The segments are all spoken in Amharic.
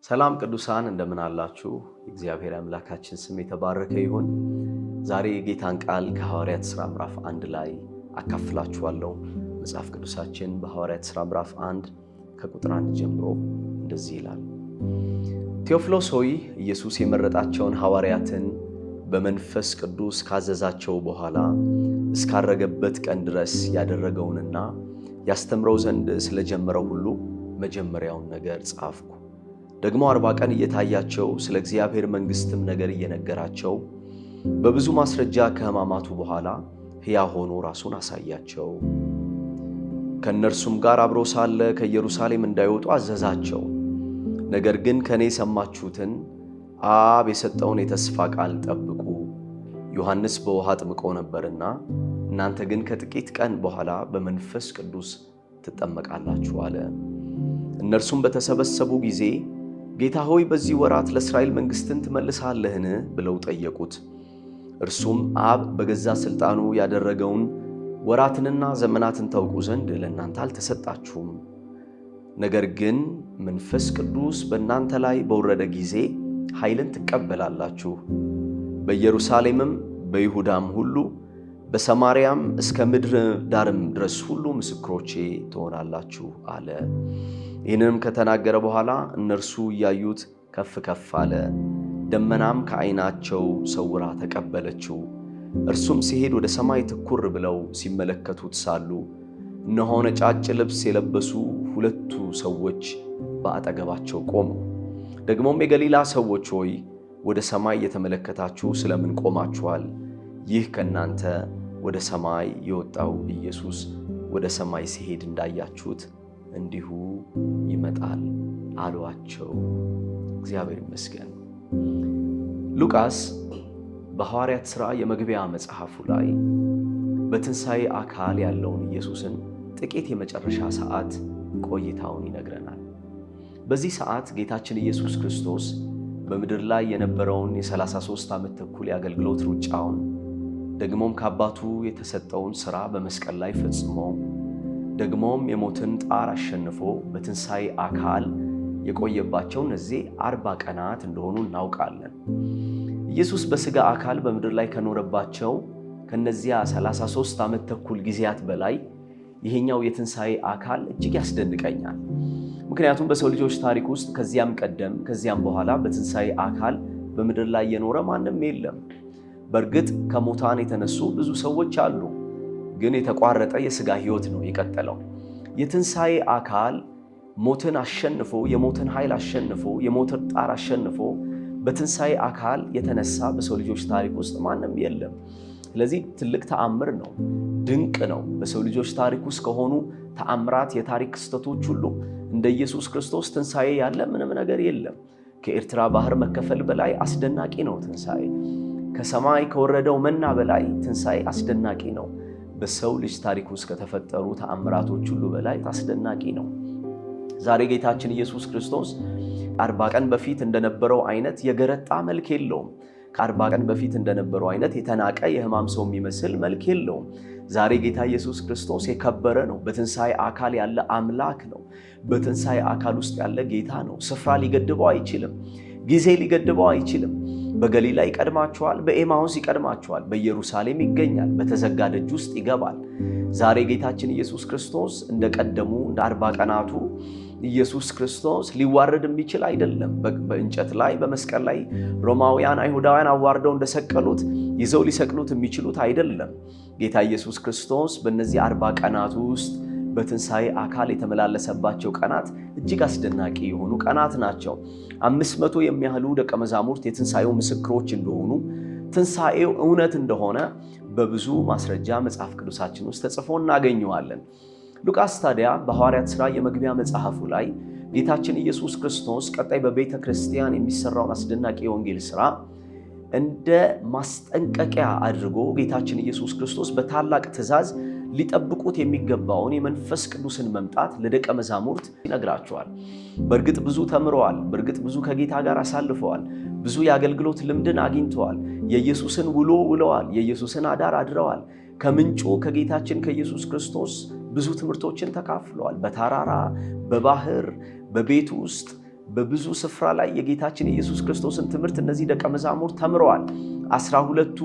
ሰላም ቅዱሳን እንደምን አላችሁ? እግዚአብሔር አምላካችን ስም የተባረከ ይሁን። ዛሬ የጌታን ቃል ከሐዋርያት ሥራ ምዕራፍ 1 ላይ አካፍላችኋለሁ። መጽሐፍ ቅዱሳችን በሐዋርያት ሥራ ምዕራፍ 1 ከቁጥር 1 ጀምሮ እንደዚህ ይላል። ቴዎፍሎስ ሆይ ኢየሱስ የመረጣቸውን ሐዋርያትን በመንፈስ ቅዱስ ካዘዛቸው በኋላ እስካረገበት ቀን ድረስ ያደረገውንና ያስተምረው ዘንድ ስለጀመረው ሁሉ መጀመሪያውን ነገር ጻፍኩ። ደግሞ 40 ቀን እየታያቸው ስለ እግዚአብሔር መንግሥትም ነገር እየነገራቸው በብዙ ማስረጃ ከሕማማቱ በኋላ ሕያው ሆኖ ራሱን አሳያቸው። ከእነርሱም ጋር አብሮ ሳለ ከኢየሩሳሌም እንዳይወጡ አዘዛቸው። ነገር ግን ከእኔ የሰማችሁትን አብ የሰጠውን የተስፋ ቃል ጠብቁ። ዮሐንስ በውሃ አጥምቆ ነበርና እናንተ ግን ከጥቂት ቀን በኋላ በመንፈስ ቅዱስ ትጠመቃላችሁ አለ። እነርሱም በተሰበሰቡ ጊዜ ጌታ ሆይ በዚህ ወራት ለእስራኤል መንግሥትን ትመልሳለህን ብለው ጠየቁት። እርሱም አብ በገዛ ሥልጣኑ ያደረገውን ወራትንና ዘመናትን ታውቁ ዘንድ ለእናንተ አልተሰጣችሁም። ነገር ግን መንፈስ ቅዱስ በእናንተ ላይ በወረደ ጊዜ ኃይልን ትቀበላላችሁ። በኢየሩሳሌምም በይሁዳም ሁሉ በሰማርያም እስከ ምድር ዳርም ድረስ ሁሉ ምስክሮቼ ትሆናላችሁ አለ። ይህንንም ከተናገረ በኋላ እነርሱ እያዩት ከፍ ከፍ አለ። ደመናም ከዓይናቸው ሰውራ ተቀበለችው። እርሱም ሲሄድ ወደ ሰማይ ትኩር ብለው ሲመለከቱት ሳሉ እነሆ ነጫጭ ልብስ የለበሱ ሁለቱ ሰዎች በአጠገባቸው ቆሙ። ደግሞም የገሊላ ሰዎች ሆይ ወደ ሰማይ እየተመለከታችሁ ስለምን ቆማችኋል? ይህ ከእናንተ ወደ ሰማይ የወጣው ኢየሱስ ወደ ሰማይ ሲሄድ እንዳያችሁት እንዲሁ ይመጣል አሏቸው። እግዚአብሔር ይመስገን። ሉቃስ በሐዋርያት ሥራ የመግቢያ መጽሐፉ ላይ በትንሣኤ አካል ያለውን ኢየሱስን ጥቂት የመጨረሻ ሰዓት ቆይታውን ይነግረናል። በዚህ ሰዓት ጌታችን ኢየሱስ ክርስቶስ በምድር ላይ የነበረውን የ33 ዓመት ተኩል የአገልግሎት ሩጫውን ደግሞም ከአባቱ የተሰጠውን ሥራ በመስቀል ላይ ፈጽሞ ደግሞም የሞትን ጣር አሸንፎ በትንሣኤ አካል የቆየባቸው እነዚህ 40 ቀናት እንደሆኑ እናውቃለን። ኢየሱስ በሥጋ አካል በምድር ላይ ከኖረባቸው ከነዚያ 33 ዓመት ተኩል ጊዜያት በላይ ይሄኛው የትንሣኤ አካል እጅግ ያስደንቀኛል። ምክንያቱም በሰው ልጆች ታሪክ ውስጥ ከዚያም ቀደም ከዚያም በኋላ በትንሣኤ አካል በምድር ላይ የኖረ ማንም የለም። በእርግጥ ከሙታን የተነሱ ብዙ ሰዎች አሉ፣ ግን የተቋረጠ የሥጋ ሕይወት ነው የቀጠለው። የትንሣኤ አካል ሞትን አሸንፎ የሞትን ኃይል አሸንፎ የሞትን ጣር አሸንፎ በትንሣኤ አካል የተነሳ በሰው ልጆች ታሪክ ውስጥ ማንም የለም። ስለዚህ ትልቅ ተአምር ነው፣ ድንቅ ነው። በሰው ልጆች ታሪክ ውስጥ ከሆኑ ተአምራት የታሪክ ክስተቶች ሁሉ እንደ ኢየሱስ ክርስቶስ ትንሣኤ ያለ ምንም ነገር የለም። ከኤርትራ ባህር መከፈል በላይ አስደናቂ ነው ትንሣኤ። ከሰማይ ከወረደው መና በላይ ትንሣኤ አስደናቂ ነው። በሰው ልጅ ታሪክ ውስጥ ከተፈጠሩ ተአምራቶች ሁሉ በላይ አስደናቂ ነው። ዛሬ ጌታችን ኢየሱስ ክርስቶስ 40 ቀን በፊት እንደነበረው አይነት የገረጣ መልክ የለውም። ከ40 ቀን በፊት እንደነበረው አይነት የተናቀ የሕማም ሰው የሚመስል መልክ የለውም። ዛሬ ጌታ ኢየሱስ ክርስቶስ የከበረ ነው። በትንሣኤ አካል ያለ አምላክ ነው። በትንሣኤ አካል ውስጥ ያለ ጌታ ነው። ስፍራ ሊገድበው አይችልም። ጊዜ ሊገድበው አይችልም። በገሊላ ይቀድማቸዋል፣ በኤማሁስ ይቀድማቸዋል፣ በኢየሩሳሌም ይገኛል፣ በተዘጋ ደጅ ውስጥ ይገባል። ዛሬ ጌታችን ኢየሱስ ክርስቶስ እንደቀደሙ እንደ 40 ቀናቱ ኢየሱስ ክርስቶስ ሊዋረድ የሚችል አይደለም። በእንጨት ላይ በመስቀል ላይ ሮማውያን አይሁዳውያን አዋርደው እንደሰቀሉት ይዘው ሊሰቅሉት የሚችሉት አይደለም። ጌታ ኢየሱስ ክርስቶስ በእነዚህ 40 ቀናት ውስጥ በትንሣኤ አካል የተመላለሰባቸው ቀናት እጅግ አስደናቂ የሆኑ ቀናት ናቸው። 500 የሚያህሉ ደቀ መዛሙርት የትንሣኤው ምስክሮች እንደሆኑ፣ ትንሣኤው እውነት እንደሆነ በብዙ ማስረጃ መጽሐፍ ቅዱሳችን ውስጥ ተጽፎ እናገኘዋለን። ሉቃስ ታዲያ በሐዋርያት ሥራ የመግቢያ መጽሐፉ ላይ ጌታችን ኢየሱስ ክርስቶስ ቀጣይ በቤተ ክርስቲያን የሚሰራውን አስደናቂ የወንጌል ሥራ እንደ ማስጠንቀቂያ አድርጎ ጌታችን ኢየሱስ ክርስቶስ በታላቅ ትእዛዝ ሊጠብቁት የሚገባውን የመንፈስ ቅዱስን መምጣት ለደቀ መዛሙርት ይነግራቸዋል። በእርግጥ ብዙ ተምረዋል። በእርግጥ ብዙ ከጌታ ጋር አሳልፈዋል። ብዙ የአገልግሎት ልምድን አግኝተዋል። የኢየሱስን ውሎ ውለዋል። የኢየሱስን አዳር አድረዋል። ከምንጩ ከጌታችን ከኢየሱስ ክርስቶስ ብዙ ትምህርቶችን ተካፍለዋል። በተራራ፣ በባህር፣ በቤት ውስጥ በብዙ ስፍራ ላይ የጌታችን ኢየሱስ ክርስቶስን ትምህርት እነዚህ ደቀ መዛሙርት ተምረዋል። 12ቱ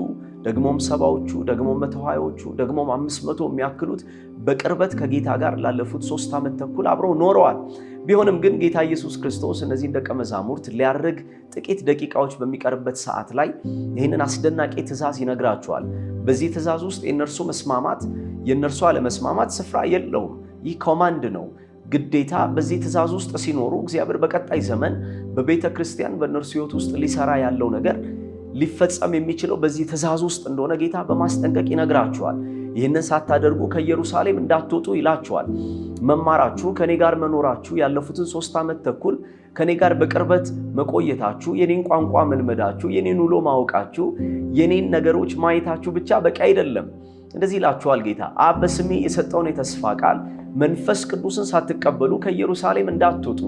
ደግሞም 70ዎቹ ደግሞም 120ዎቹ ደግሞም 500 የሚያክሉት በቅርበት ከጌታ ጋር ላለፉት 3 ዓመት ተኩል አብረው ኖረዋል። ቢሆንም ግን ጌታ ኢየሱስ ክርስቶስ እነዚህን ደቀ መዛሙርት ሊያርግ ጥቂት ደቂቃዎች በሚቀርበት ሰዓት ላይ ይህንን አስደናቂ ትእዛዝ ይነግራቸዋል። በዚህ ትእዛዝ ውስጥ የእነርሱ መስማማት የእነርሱ አለመስማማት ስፍራ የለውም። ይህ ኮማንድ ነው፣ ግዴታ። በዚህ ትእዛዝ ውስጥ ሲኖሩ እግዚአብሔር በቀጣይ ዘመን በቤተ ክርስቲያን በእነርሱ ሕይወት ውስጥ ሊሰራ ያለው ነገር ሊፈጸም የሚችለው በዚህ ትእዛዝ ውስጥ እንደሆነ ጌታ በማስጠንቀቅ ይነግራቸዋል። ይህንን ሳታደርጉ ከኢየሩሳሌም እንዳትወጡ ይላቸዋል። መማራችሁ፣ ከኔ ጋር መኖራችሁ፣ ያለፉትን 3 ዓመት ተኩል ከኔ ጋር በቅርበት መቆየታችሁ፣ የኔን ቋንቋ መልመዳችሁ፣ የኔን ውሎ ማወቃችሁ፣ የኔን ነገሮች ማየታችሁ ብቻ በቂ አይደለም። እንደዚህ ይላችኋል ጌታ፣ አብ በስሜ የሰጠውን የተስፋ ቃል መንፈስ ቅዱስን ሳትቀበሉ ከኢየሩሳሌም እንዳትወጡ።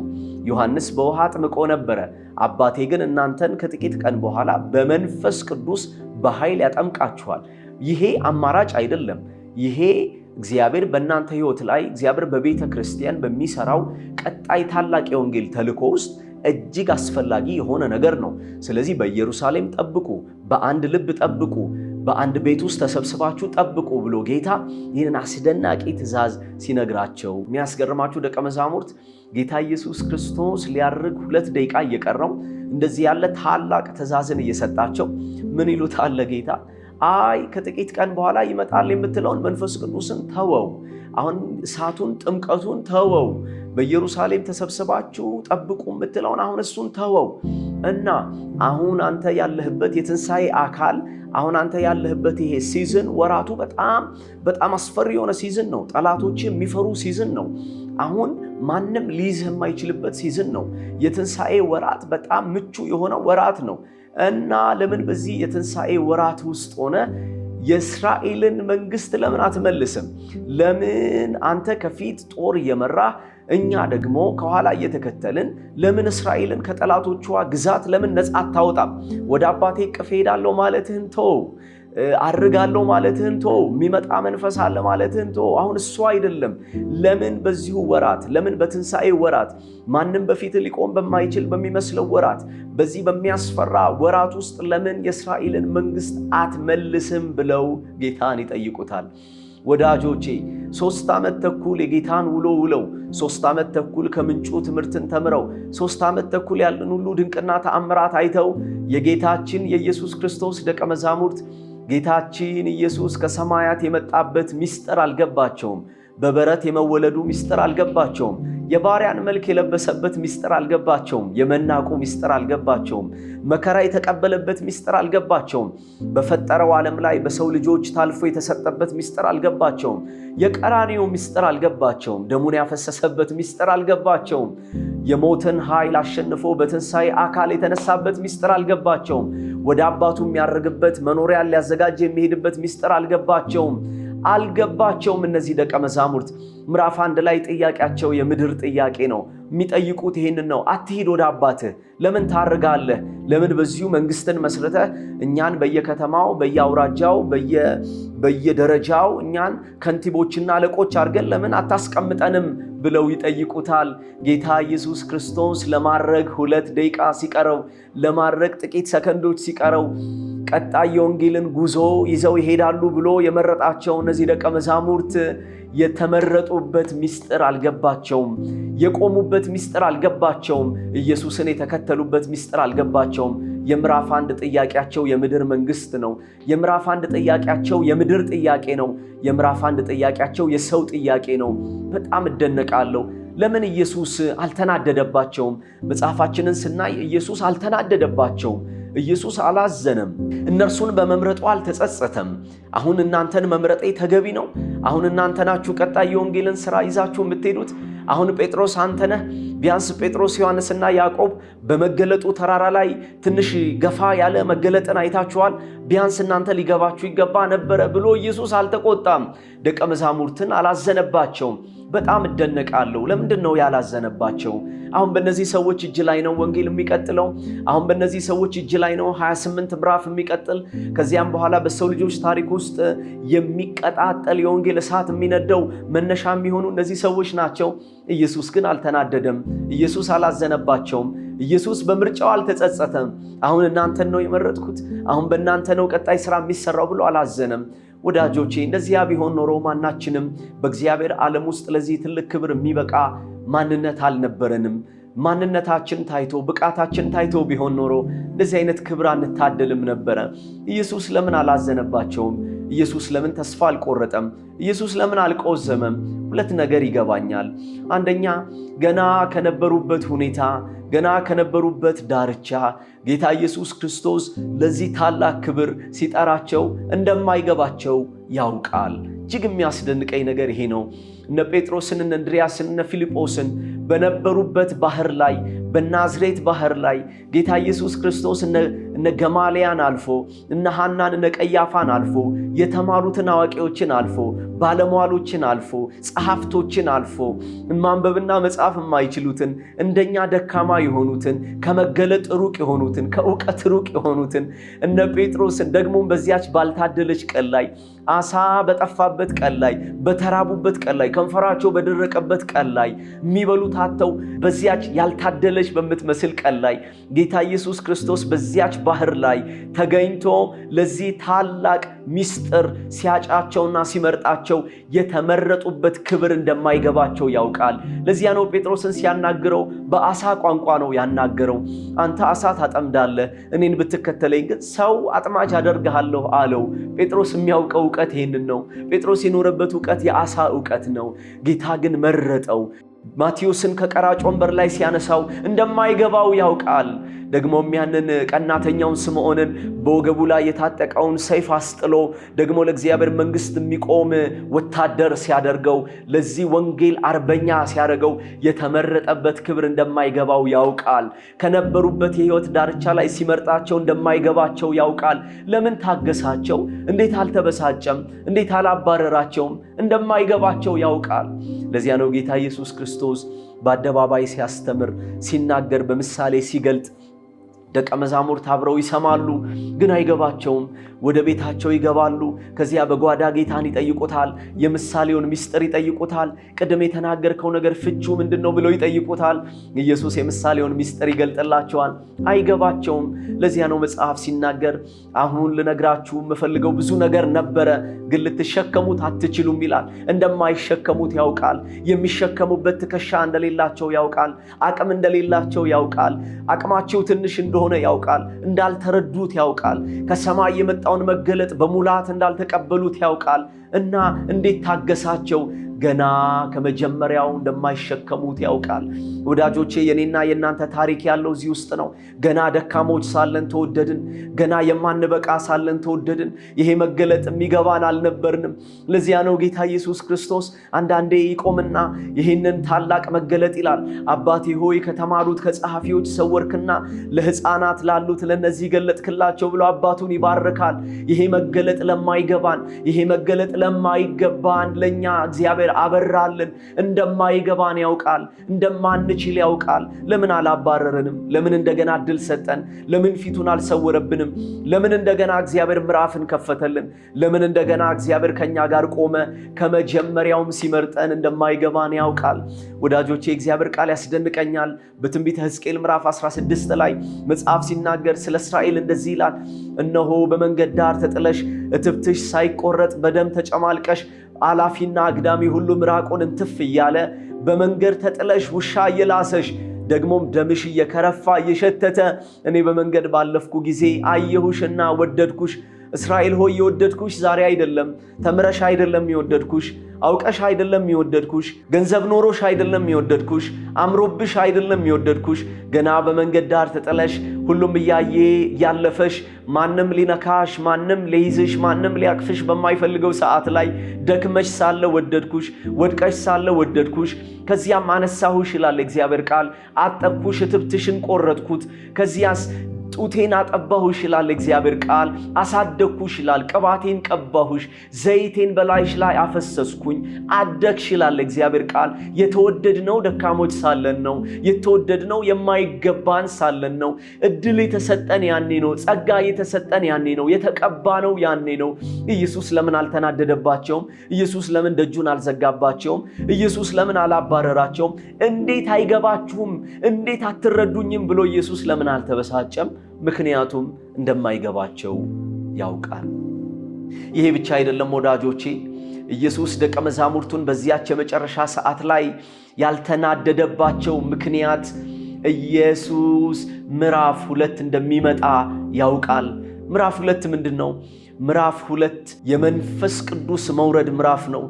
ዮሐንስ በውሃ አጥምቆ ነበረ፣ አባቴ ግን እናንተን ከጥቂት ቀን በኋላ በመንፈስ ቅዱስ በኃይል ያጠምቃችኋል። ይሄ አማራጭ አይደለም። ይሄ እግዚአብሔር በእናንተ ሕይወት ላይ እግዚአብሔር በቤተ ክርስቲያን በሚሰራው ቀጣይ ታላቅ የወንጌል ተልእኮ ውስጥ እጅግ አስፈላጊ የሆነ ነገር ነው። ስለዚህ በኢየሩሳሌም ጠብቁ፣ በአንድ ልብ ጠብቁ፣ በአንድ ቤት ውስጥ ተሰብስባችሁ ጠብቁ ብሎ ጌታ ይህንን አስደናቂ ትእዛዝ ሲነግራቸው የሚያስገርማችሁ ደቀ መዛሙርት ጌታ ኢየሱስ ክርስቶስ ሊያርግ 2 ደቂቃ እየቀረው እንደዚህ ያለ ታላቅ ትእዛዝን እየሰጣቸው ምን ይሉታል ጌታ? አይ ከጥቂት ቀን በኋላ ይመጣል የምትለውን መንፈስ ቅዱስን ተወው፣ አሁን እሳቱን ጥምቀቱን ተወው፣ በኢየሩሳሌም ተሰብስባችሁ ጠብቁ የምትለውን አሁን እሱን ተወው እና አሁን አንተ ያለህበት የትንሣኤ አካል አሁን አንተ ያለህበት ይሄ ሲዝን ወራቱ በጣም አስፈሪ የሆነ ሲዝን ነው። ጠላቶች የሚፈሩ ሲዝን ነው። አሁን ማንም ሊይዝህ የማይችልበት ሲዝን ነው። የትንሣኤ ወራት በጣም ምቹ የሆነ ወራት ነው እና ለምን በዚህ የትንሣኤ ወራት ውስጥ ሆነ የእስራኤልን መንግስት ለምን አትመልስም? ለምን አንተ ከፊት ጦር እየመራህ እኛ ደግሞ ከኋላ እየተከተልን ለምን እስራኤልን ከጠላቶቿ ግዛት ለምን ነፃ አታወጣም? ወደ አባቴ እቅፍ ሄዳለሁ ማለትህን ተው፣ አርጋለሁ ማለትህን ተው፣ የሚመጣ መንፈስ አለ ማለትህን ተው። አሁን እሱ አይደለም። ለምን በዚሁ ወራት፣ ለምን በትንሣኤ ወራት፣ ማንም በፊት ሊቆም በማይችል በሚመስለው ወራት፣ በዚህ በሚያስፈራ ወራት ውስጥ ለምን የእስራኤልን መንግስት አትመልስም ብለው ጌታን ይጠይቁታል። ወዳጆቼ 3 ዓመት ተኩል የጌታን ውሎ ውለው 3 ዓመት ተኩል ከምንጩ ትምህርትን ተምረው 3 ዓመት ተኩል ያለን ሁሉ ድንቅና ተአምራት አይተው የጌታችን የኢየሱስ ክርስቶስ ደቀ መዛሙርት ጌታችን ኢየሱስ ከሰማያት የመጣበት ምስጢር አልገባቸውም። በበረት የመወለዱ ምስጢር አልገባቸውም። የባሪያን መልክ የለበሰበት ምስጢር አልገባቸውም። የመናቁ ምስጢር አልገባቸውም። መከራ የተቀበለበት ምስጢር አልገባቸውም። በፈጠረው ዓለም ላይ በሰው ልጆች ታልፎ የተሰጠበት ምስጢር አልገባቸውም። የቀራንዮ ምስጢር አልገባቸውም። ደሙን ያፈሰሰበት ምስጢር አልገባቸውም። የሞትን ኃይል አሸንፎ በትንሣኤ አካል የተነሳበት ምስጢር አልገባቸውም። ወደ አባቱ የሚያርግበት መኖሪያን ሊያዘጋጅ የሚሄድበት ምስጢር አልገባቸውም። እነዚህ ደቀ መዛሙርት ምዕራፍ 1 ላይ ጥያቄያቸው የምድር ጥያቄ ነው። የሚጠይቁት ይሄንን ነው። አትሂድ ወደ አባትህ፣ ለምን ታርጋለህ? ለምን በዚሁ መንግስትን መስርተህ እኛን በየከተማው በየአውራጃው በየደረጃው እኛን ከንቲቦችና አለቆች አድርገን ለምን አታስቀምጠንም ብለው ይጠይቁታል። ጌታ ኢየሱስ ክርስቶስ ለማድረግ 2 ደቂቃ ሲቀረው፣ ለማድረግ ጥቂት ሰከንዶች ሲቀረው ቀጣይ የወንጌልን ጉዞ ይዘው ይሄዳሉ ብሎ የመረጣቸው እነዚህ ደቀ መዛሙርት የተመረጡበት ምስጢር አልገባቸውም። የቆሙበት ምስጢር አልገባቸውም። ኢየሱስን የተከተሉበት ምስጢር አልገባቸውም። የምዕራፍ 1 ጥያቄያቸው የምድር መንግስት ነው። የምዕራፍ 1 ጥያቄያቸው የምድር ጥያቄ ነው። የምዕራፍ 1 ጥያቄያቸው የሰው ጥያቄ ነው። በጣም እደነቃለሁ። ለምን ኢየሱስ አልተናደደባቸውም? መጽሐፋችንን ስናይ ኢየሱስ አልተናደደባቸውም። ኢየሱስ አላዘነም። እነርሱን በመምረጡ አልተጸጸተም። አሁን እናንተን መምረጤ ተገቢ ነው። አሁን እናንተ ናችሁ ቀጣይ የወንጌልን ሥራ ይዛችሁ የምትሄዱት። አሁን ጴጥሮስ አንተ ነህ። ቢያንስ ጴጥሮስ፣ ዮሐንስና ያዕቆብ በመገለጡ ተራራ ላይ ትንሽ ገፋ ያለ መገለጥን አይታችኋል። ቢያንስ እናንተ ሊገባችሁ ይገባ ነበረ ብሎ ኢየሱስ አልተቆጣም። ደቀ መዛሙርትን አላዘነባቸውም። በጣም እደነቃለሁ። ለምንድን ነው ያላዘነባቸው? አሁን በእነዚህ ሰዎች እጅ ላይ ነው ወንጌል የሚቀጥለው። አሁን በእነዚህ ሰዎች እጅ ላይ ነው 28 ምዕራፍ የሚቀጥል። ከዚያም በኋላ በሰው ልጆች ታሪክ ውስጥ የሚቀጣጠል የወንጌል እሳት የሚነደው መነሻ የሚሆኑ እነዚህ ሰዎች ናቸው። ኢየሱስ ግን አልተናደደም። ኢየሱስ አላዘነባቸውም። ኢየሱስ በምርጫው አልተጸጸተም። አሁን እናንተን ነው የመረጥኩት፣ አሁን በእናንተ ነው ቀጣይ ሥራ የሚሰራው ብሎ አላዘነም። ወዳጆቼ እንደዚያ ቢሆን ኖሮ ማናችንም በእግዚአብሔር ዓለም ውስጥ ለዚህ ትልቅ ክብር የሚበቃ ማንነት አልነበረንም። ማንነታችን ታይቶ ብቃታችን ታይቶ ቢሆን ኖሮ እንደዚህ አይነት ክብር አንታደልም ነበረ። ኢየሱስ ለምን አላዘነባቸውም? ኢየሱስ ለምን ተስፋ አልቆረጠም? ኢየሱስ ለምን አልቆዘመም? ሁለት ነገር ይገባኛል። አንደኛ ገና ከነበሩበት ሁኔታ፣ ገና ከነበሩበት ዳርቻ ጌታ ኢየሱስ ክርስቶስ ለዚህ ታላቅ ክብር ሲጠራቸው እንደማይገባቸው ያውቃል። እጅግ የሚያስደንቀኝ ነገር ይሄ ነው። እነ ጴጥሮስን፣ እነ እንድርያስን፣ እነ ፊልጶስን በነበሩበት ባህር ላይ በናዝሬት ባህር ላይ ጌታ ኢየሱስ ክርስቶስ እነ ገማልያን አልፎ እነ ሐናን እነ ቀያፋን አልፎ የተማሩትን አዋቂዎችን አልፎ ባለሟሎችን አልፎ ጸሐፍቶችን አልፎ ማንበብና መጻፍ የማይችሉትን እንደኛ ደካማ የሆኑትን ከመገለጥ ሩቅ የሆኑትን ከእውቀት ሩቅ የሆኑትን እነ ጴጥሮስን ደግሞም በዚያች ባልታደለች ቀን ላይ አሳ በጠፋበት ቀን ላይ በተራቡበት ቀን ላይ ከንፈራቸው በደረቀበት ቀን ላይ የሚበሉት አጥተው በዚያች ያልታደለች በምትመስል ቀን ላይ ጌታ ኢየሱስ ክርስቶስ በዚያች ባህር ላይ ተገኝቶ ለዚህ ታላቅ ሚስጥር ሲያጫቸውና ሲመርጣቸው የተመረጡበት ክብር እንደማይገባቸው ያውቃል። ለዚያ ነው ጴጥሮስን ሲያናግረው በአሳ ቋንቋ ነው ያናገረው። አንተ አሳ ታጠምዳለህ፣ እኔን ብትከተለኝ ግን ሰው አጥማጅ አደርግሃለሁ አለው። ጴጥሮስ የሚያውቀው እውቀት ይሄንን ነው። ጴጥሮስ የኖረበት እውቀት የአሳ እውቀት ነው። ጌታ ግን መረጠው። ማቴዎስን ከቀራጭ ወንበር ላይ ሲያነሳው እንደማይገባው ያውቃል። ደግሞም ያንን ቀናተኛውን ስምዖንን በወገቡ ላይ የታጠቀውን ሰይፍ አስጥሎ ደግሞ ለእግዚአብሔር መንግሥት የሚቆም ወታደር ሲያደርገው ለዚህ ወንጌል አርበኛ ሲያደርገው የተመረጠበት ክብር እንደማይገባው ያውቃል። ከነበሩበት የሕይወት ዳርቻ ላይ ሲመርጣቸው እንደማይገባቸው ያውቃል። ለምን ታገሳቸው? እንዴት አልተበሳጨም? እንዴት አላባረራቸውም? እንደማይገባቸው ያውቃል። ለዚያ ነው ጌታ ኢየሱስ ክርስቶስ በአደባባይ ሲያስተምር፣ ሲናገር፣ በምሳሌ ሲገልጥ ደቀ መዛሙርት አብረው ይሰማሉ፣ ግን አይገባቸውም። ወደ ቤታቸው ይገባሉ። ከዚያ በጓዳ ጌታን ይጠይቁታል። የምሳሌውን ምስጢር ይጠይቁታል። ቅድም የተናገርከው ነገር ፍቹ ምንድነው ብለው ይጠይቁታል። ኢየሱስ የምሳሌውን ምስጢር ይገልጥላቸዋል። አይገባቸውም። ለዚያ ነው መጽሐፍ ሲናገር አሁን ልነግራችሁ የምፈልገው ብዙ ነገር ነበረ፣ ግን ልትሸከሙት አትችሉም ይላል። እንደማይሸከሙት ያውቃል። የሚሸከሙበት ትከሻ እንደሌላቸው ያውቃል። አቅም እንደሌላቸው ያውቃል። አቅማቸው ትንሽ እንደሆነ ያውቃል። እንዳልተረዱት ያውቃል። ከሰማይ የመጣውን መገለጥ በሙላት እንዳልተቀበሉት ያውቃል። እና እንዴት ታገሳቸው? ገና ከመጀመሪያው እንደማይሸከሙት ያውቃል። ወዳጆቼ የኔና የእናንተ ታሪክ ያለው እዚህ ውስጥ ነው። ገና ደካሞች ሳለን ተወደድን። ገና የማንበቃ ሳለን ተወደድን። ይሄ መገለጥ የሚገባን አልነበርንም። ለዚያ ነው ጌታ ኢየሱስ ክርስቶስ አንዳንዴ ይቆምና ይህንን ታላቅ መገለጥ ይላል፣ አባቴ ሆይ ከተማሩት ከጸሐፊዎች ሰወርክና ለሕፃናት ላሉት ለነዚህ ገለጥክላቸው ብሎ አባቱን ይባርካል። ይሄ መገለጥ ለማይገባን፣ ይሄ መገለጥ ለማይገባን ለኛ እግዚአብሔር አበራልን። እንደማይገባን ያውቃል። እንደማንችል ያውቃል። ለምን አላባረረንም? ለምን እንደገና እድል ሰጠን? ለምን ፊቱን አልሰወረብንም? ለምን እንደገና እግዚአብሔር ምዕራፍን ከፈተልን? ለምን እንደገና እግዚአብሔር ከኛ ጋር ቆመ? ከመጀመሪያውም ሲመርጠን እንደማይገባን ያውቃል። ወዳጆቼ እግዚአብሔር ቃል ያስደንቀኛል። በትንቢተ ሕዝቅኤል ምዕራፍ 16 ላይ መጽሐፍ ሲናገር ስለ እስራኤል እንደዚህ ይላል፣ እነሆ በመንገድ ዳር ተጥለሽ እትብትሽ ሳይቆረጥ በደም ተጨማልቀሽ አላፊና አግዳሚ ሁሉ ምራቁን እንትፍ እያለ በመንገድ ተጥለሽ ውሻ እየላሰሽ ደግሞም ደምሽ እየከረፋ እየሸተተ እኔ በመንገድ ባለፍኩ ጊዜ አየሁሽና ወደድኩሽ። እስራኤል ሆይ የወደድኩሽ ዛሬ አይደለም፣ ተምረሽ አይደለም የወደድኩሽ፣ አውቀሽ አይደለም የወደድኩሽ፣ ገንዘብ ኖሮሽ አይደለም የወደድኩሽ፣ አምሮብሽ አይደለም የወደድኩሽ። ገና በመንገድ ዳር ተጥለሽ ሁሉም እያየ ያለፈሽ፣ ማንም ሊነካሽ፣ ማንም ሊይዝሽ፣ ማንም ሊያቅፍሽ በማይፈልገው ሰዓት ላይ ደክመሽ ሳለ ወደድኩሽ፣ ወድቀሽ ሳለ ወደድኩሽ። ከዚያም አነሳሁሽ ይላል እግዚአብሔር ቃል። አጠብኩሽ፣ እትብትሽን ቆረጥኩት። ከዚያስ ጡቴን አጠባሁሽ ይላል እግዚአብሔር ቃል። አሳደግኩሽ ይላል። ቅባቴን ቀባሁሽ፣ ዘይቴን በላይሽ ላይ አፈሰስኩኝ፣ አደግሽ ይላል እግዚአብሔር ቃል። የተወደድነው ደካሞች ሳለን ነው። የተወደድነው የማይገባን ሳለን ነው። እድል የተሰጠን ያኔ ነው። ጸጋ የተሰጠን ያኔ ነው። የተቀባነው ያኔ ነው። ኢየሱስ ለምን አልተናደደባቸውም? ኢየሱስ ለምን ደጁን አልዘጋባቸውም? ኢየሱስ ለምን አላባረራቸውም? እንዴት አይገባችሁም? እንዴት አትረዱኝም ብሎ ኢየሱስ ለምን አልተበሳጨም? ምክንያቱም እንደማይገባቸው ያውቃል። ይሄ ብቻ አይደለም ወዳጆቼ። ኢየሱስ ደቀ መዛሙርቱን በዚያች የመጨረሻ ሰዓት ላይ ያልተናደደባቸው ምክንያት ኢየሱስ ምዕራፍ 2 እንደሚመጣ ያውቃል። ምዕራፍ 2 ምንድነው? ምዕራፍ 2 የመንፈስ ቅዱስ መውረድ ምዕራፍ ነው።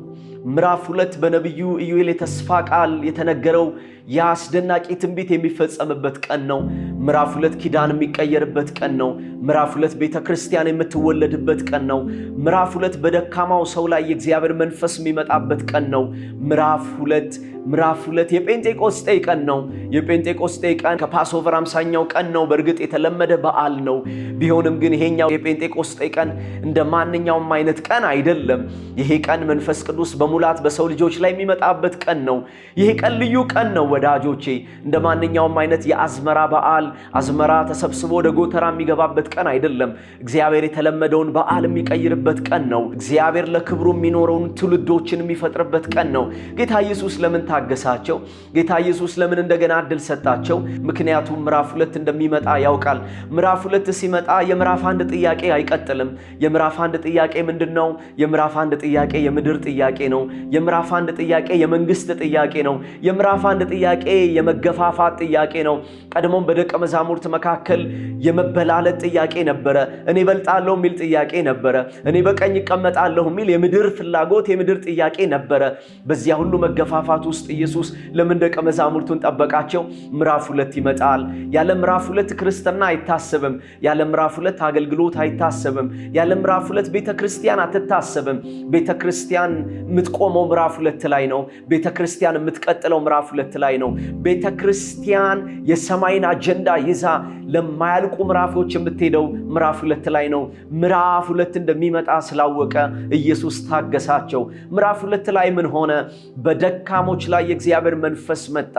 ምዕራፍ 2 በነቢዩ ኢዩኤል የተስፋ ቃል የተነገረው ያስደናቂ ትንቢት የሚፈጸምበት ቀን ነው። ምዕራፍ 2 ኪዳን የሚቀየርበት ቀን ነው። ምዕራፍ 2 ቤተክርስቲያን የምትወለድበት ቀን ነው። ምዕራፍ 2 በደካማው ሰው ላይ የእግዚአብሔር መንፈስ የሚመጣበት ቀን ነው። ምዕራፍ 2 የጴንጤቆስጤ ቀን ነው። የጴንጤቆስጤ ቀን ከፓስኦቨር 50ኛው ቀን ነው። በእርግጥ የተለመደ በዓል ነው። ቢሆንም ግን ይሄኛው የጴንጤቆስጤ ቀን እንደ ማንኛውም አይነት ቀን አይደለም። ይሄ ቀን መንፈስ ቅዱስ በሙላት በሰው ልጆች ላይ የሚመጣበት ቀን ነው። ይሄ ቀን ልዩ ቀን ነው ወዳጆቼ። እንደ ማንኛውም አይነት የአዝመራ በዓል አዝመራ ተሰብስቦ ወደ ጎተራ የሚገባበት ቀን አይደለም። እግዚአብሔር የተለመደውን በዓል የሚቀይርበት ቀን ነው። እግዚአብሔር ለክብሩ የሚኖረውን ትውልዶችን የሚፈጥርበት ቀን ነው። ጌታ ኢየሱስ ለምን ታገሳቸው? ጌታ ኢየሱስ ለምን እንደገና እድል ሰጣቸው? ምክንያቱም ምዕራፍ 2 እንደሚመጣ ያውቃል። ምዕራፍ 2 ሲመጣ የምዕራፍ 1 ጥያቄ አይቀጥልም። የምዕራፍ 1 ጥያቄ ምንድነው? የምዕራፍ 1 ጥያቄ የምድር ጥያቄ ነው። የምዕራፍ 1 ጥያቄ የመንግስት ጥያቄ ነው። የምዕራፍ 1 ጥያቄ የመገፋፋት ጥያቄ ነው። ቀድሞም በደቀ መዛሙርት መካከል የመበላለጥ ጥያቄ ነበረ። እኔ በልጣለሁ የሚል ጥያቄ ነበረ። እኔ በቀኝ እቀመጣለሁ የሚል የምድር ፍላጎት የምድር ጥያቄ ነበረ። በዚያ ሁሉ መገፋፋት ውስጥ ኢየሱስ ለምን ደቀ መዛሙርቱን ጠበቃቸው? ምዕራፍ 2 ይመጣል። ያለ ምዕራፍ 2 ክርስትና አይታሰብም። ያለ ምዕራፍ 2 አገልግሎት አይታሰብም። ያለ ምዕራፍ 2 ቤተክርስቲያን አትታሰብም። ቤተክርስቲያን የምትቆመው ምዕራፍ 2 ላይ ነው። ቤተክርስቲያን የምትቀጥለው ምዕራፍ 2 ላይ ነው። ቤተክርስቲያን የሰማይን አጀንዳ ይዛ ለማያልቁ ምዕራፎች የምትሄደው ምዕራፍ 2 ላይ ነው። ምዕራፍ 2 እንደሚመጣ ስላወቀ ኢየሱስ ታገሳቸው። ምዕራፍ 2 ላይ ምን ሆነ? በደካሞች ላይ የእግዚአብሔር መንፈስ መጣ።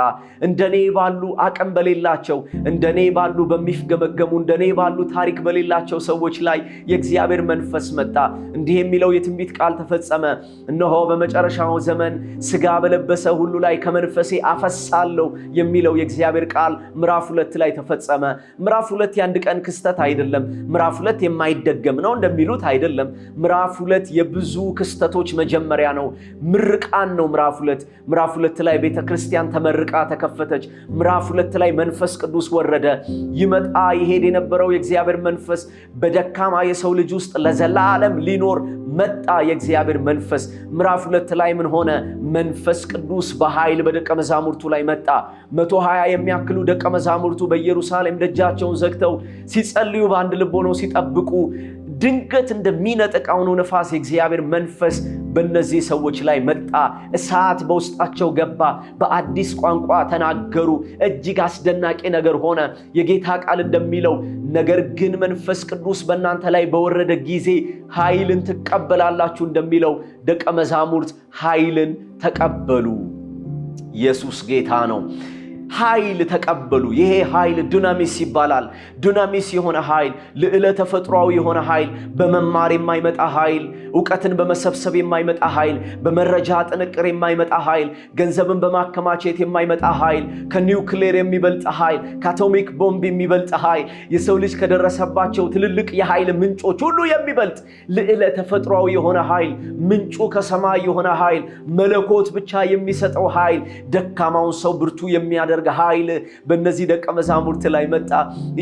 እንደኔ ባሉ አቅም በሌላቸው፣ እንደኔ ባሉ በሚፍገመገሙ፣ እንደኔ ባሉ ታሪክ በሌላቸው ሰዎች ላይ የእግዚአብሔር መንፈስ መጣ። እንዲህ የሚለው የትንቢት ቃል ተፈጸመ። እነሆ በመጨረሻው ዘመን ሥጋ በለበሰ ሁሉ ላይ ከመንፈሴ አፈሳለሁ የሚለው የእግዚአብሔር ቃል ምዕራፍ 2 ላይ ተፈጸመ። ምዕራፍ 2 የአንድ ቀን ክስተት አይደለም። ምዕራፍ 2 የማይደገም ነው እንደሚሉት አይደለም። ምዕራፍ 2 የብዙ ክስተቶች መጀመሪያ ነው። ምርቃን ነው ምዕራፍ 2። ምዕራፍ 2 ላይ ቤተክርስቲያን ተመርቃ ተከፈተች። ምዕራፍ 2 ላይ መንፈስ ቅዱስ ወረደ። ይመጣ ይሄድ የነበረው የእግዚአብሔር መንፈስ በደካማ የሰው ልጅ ውስጥ ለዘላለም ሊኖር መጣ። የእግዚአብሔር መንፈስ ምዕራፍ 2 ላይ ምን ሆነ? መንፈስ ቅዱስ በኃይል በደቀ መዛሙርቱ ላይ መጣ። 120 የሚያክሉ ደቀ መዛሙርቱ በኢየሩሳሌም ደጃቸውን ዘግተው ሲጸልዩ በአንድ ልብ ሆነው ሲጠብቁ ድንገት እንደሚነጥቅ አውሎ ነፋስ የእግዚአብሔር መንፈስ በእነዚህ ሰዎች ላይ መጣ። እሳት በውስጣቸው ገባ። በአዲስ ቋንቋ ተናገሩ። እጅግ አስደናቂ ነገር ሆነ። የጌታ ቃል እንደሚለው ነገር ግን መንፈስ ቅዱስ በእናንተ ላይ በወረደ ጊዜ ኃይልን ትቀበላላችሁ እንደሚለው ደቀ መዛሙርት ኃይልን ተቀበሉ። ኢየሱስ ጌታ ነው። ኃይል ተቀበሉ። ይሄ ኃይል ዱናሚስ ይባላል። ዱናሚስ የሆነ ኃይል፣ ልዕለ ተፈጥሯዊ የሆነ ኃይል፣ በመማር የማይመጣ ኃይል፣ ዕውቀትን በመሰብሰብ የማይመጣ ኃይል፣ በመረጃ ጥንቅር የማይመጣ ኃይል፣ ገንዘብን በማከማቸት የማይመጣ ኃይል፣ ከኒውክሌር የሚበልጥ ኃይል፣ ከአቶሚክ ቦምብ የሚበልጥ ኃይል፣ የሰው ልጅ ከደረሰባቸው ትልልቅ የኃይል ምንጮች ሁሉ የሚበልጥ ልዕለ ተፈጥሯዊ የሆነ ኃይል፣ ምንጩ ከሰማይ የሆነ ኃይል፣ መለኮት ብቻ የሚሰጠው ኃይል፣ ደካማውን ሰው ብርቱ የሚያደርግ ኃይል በእነዚህ ደቀ መዛሙርት ላይ መጣ።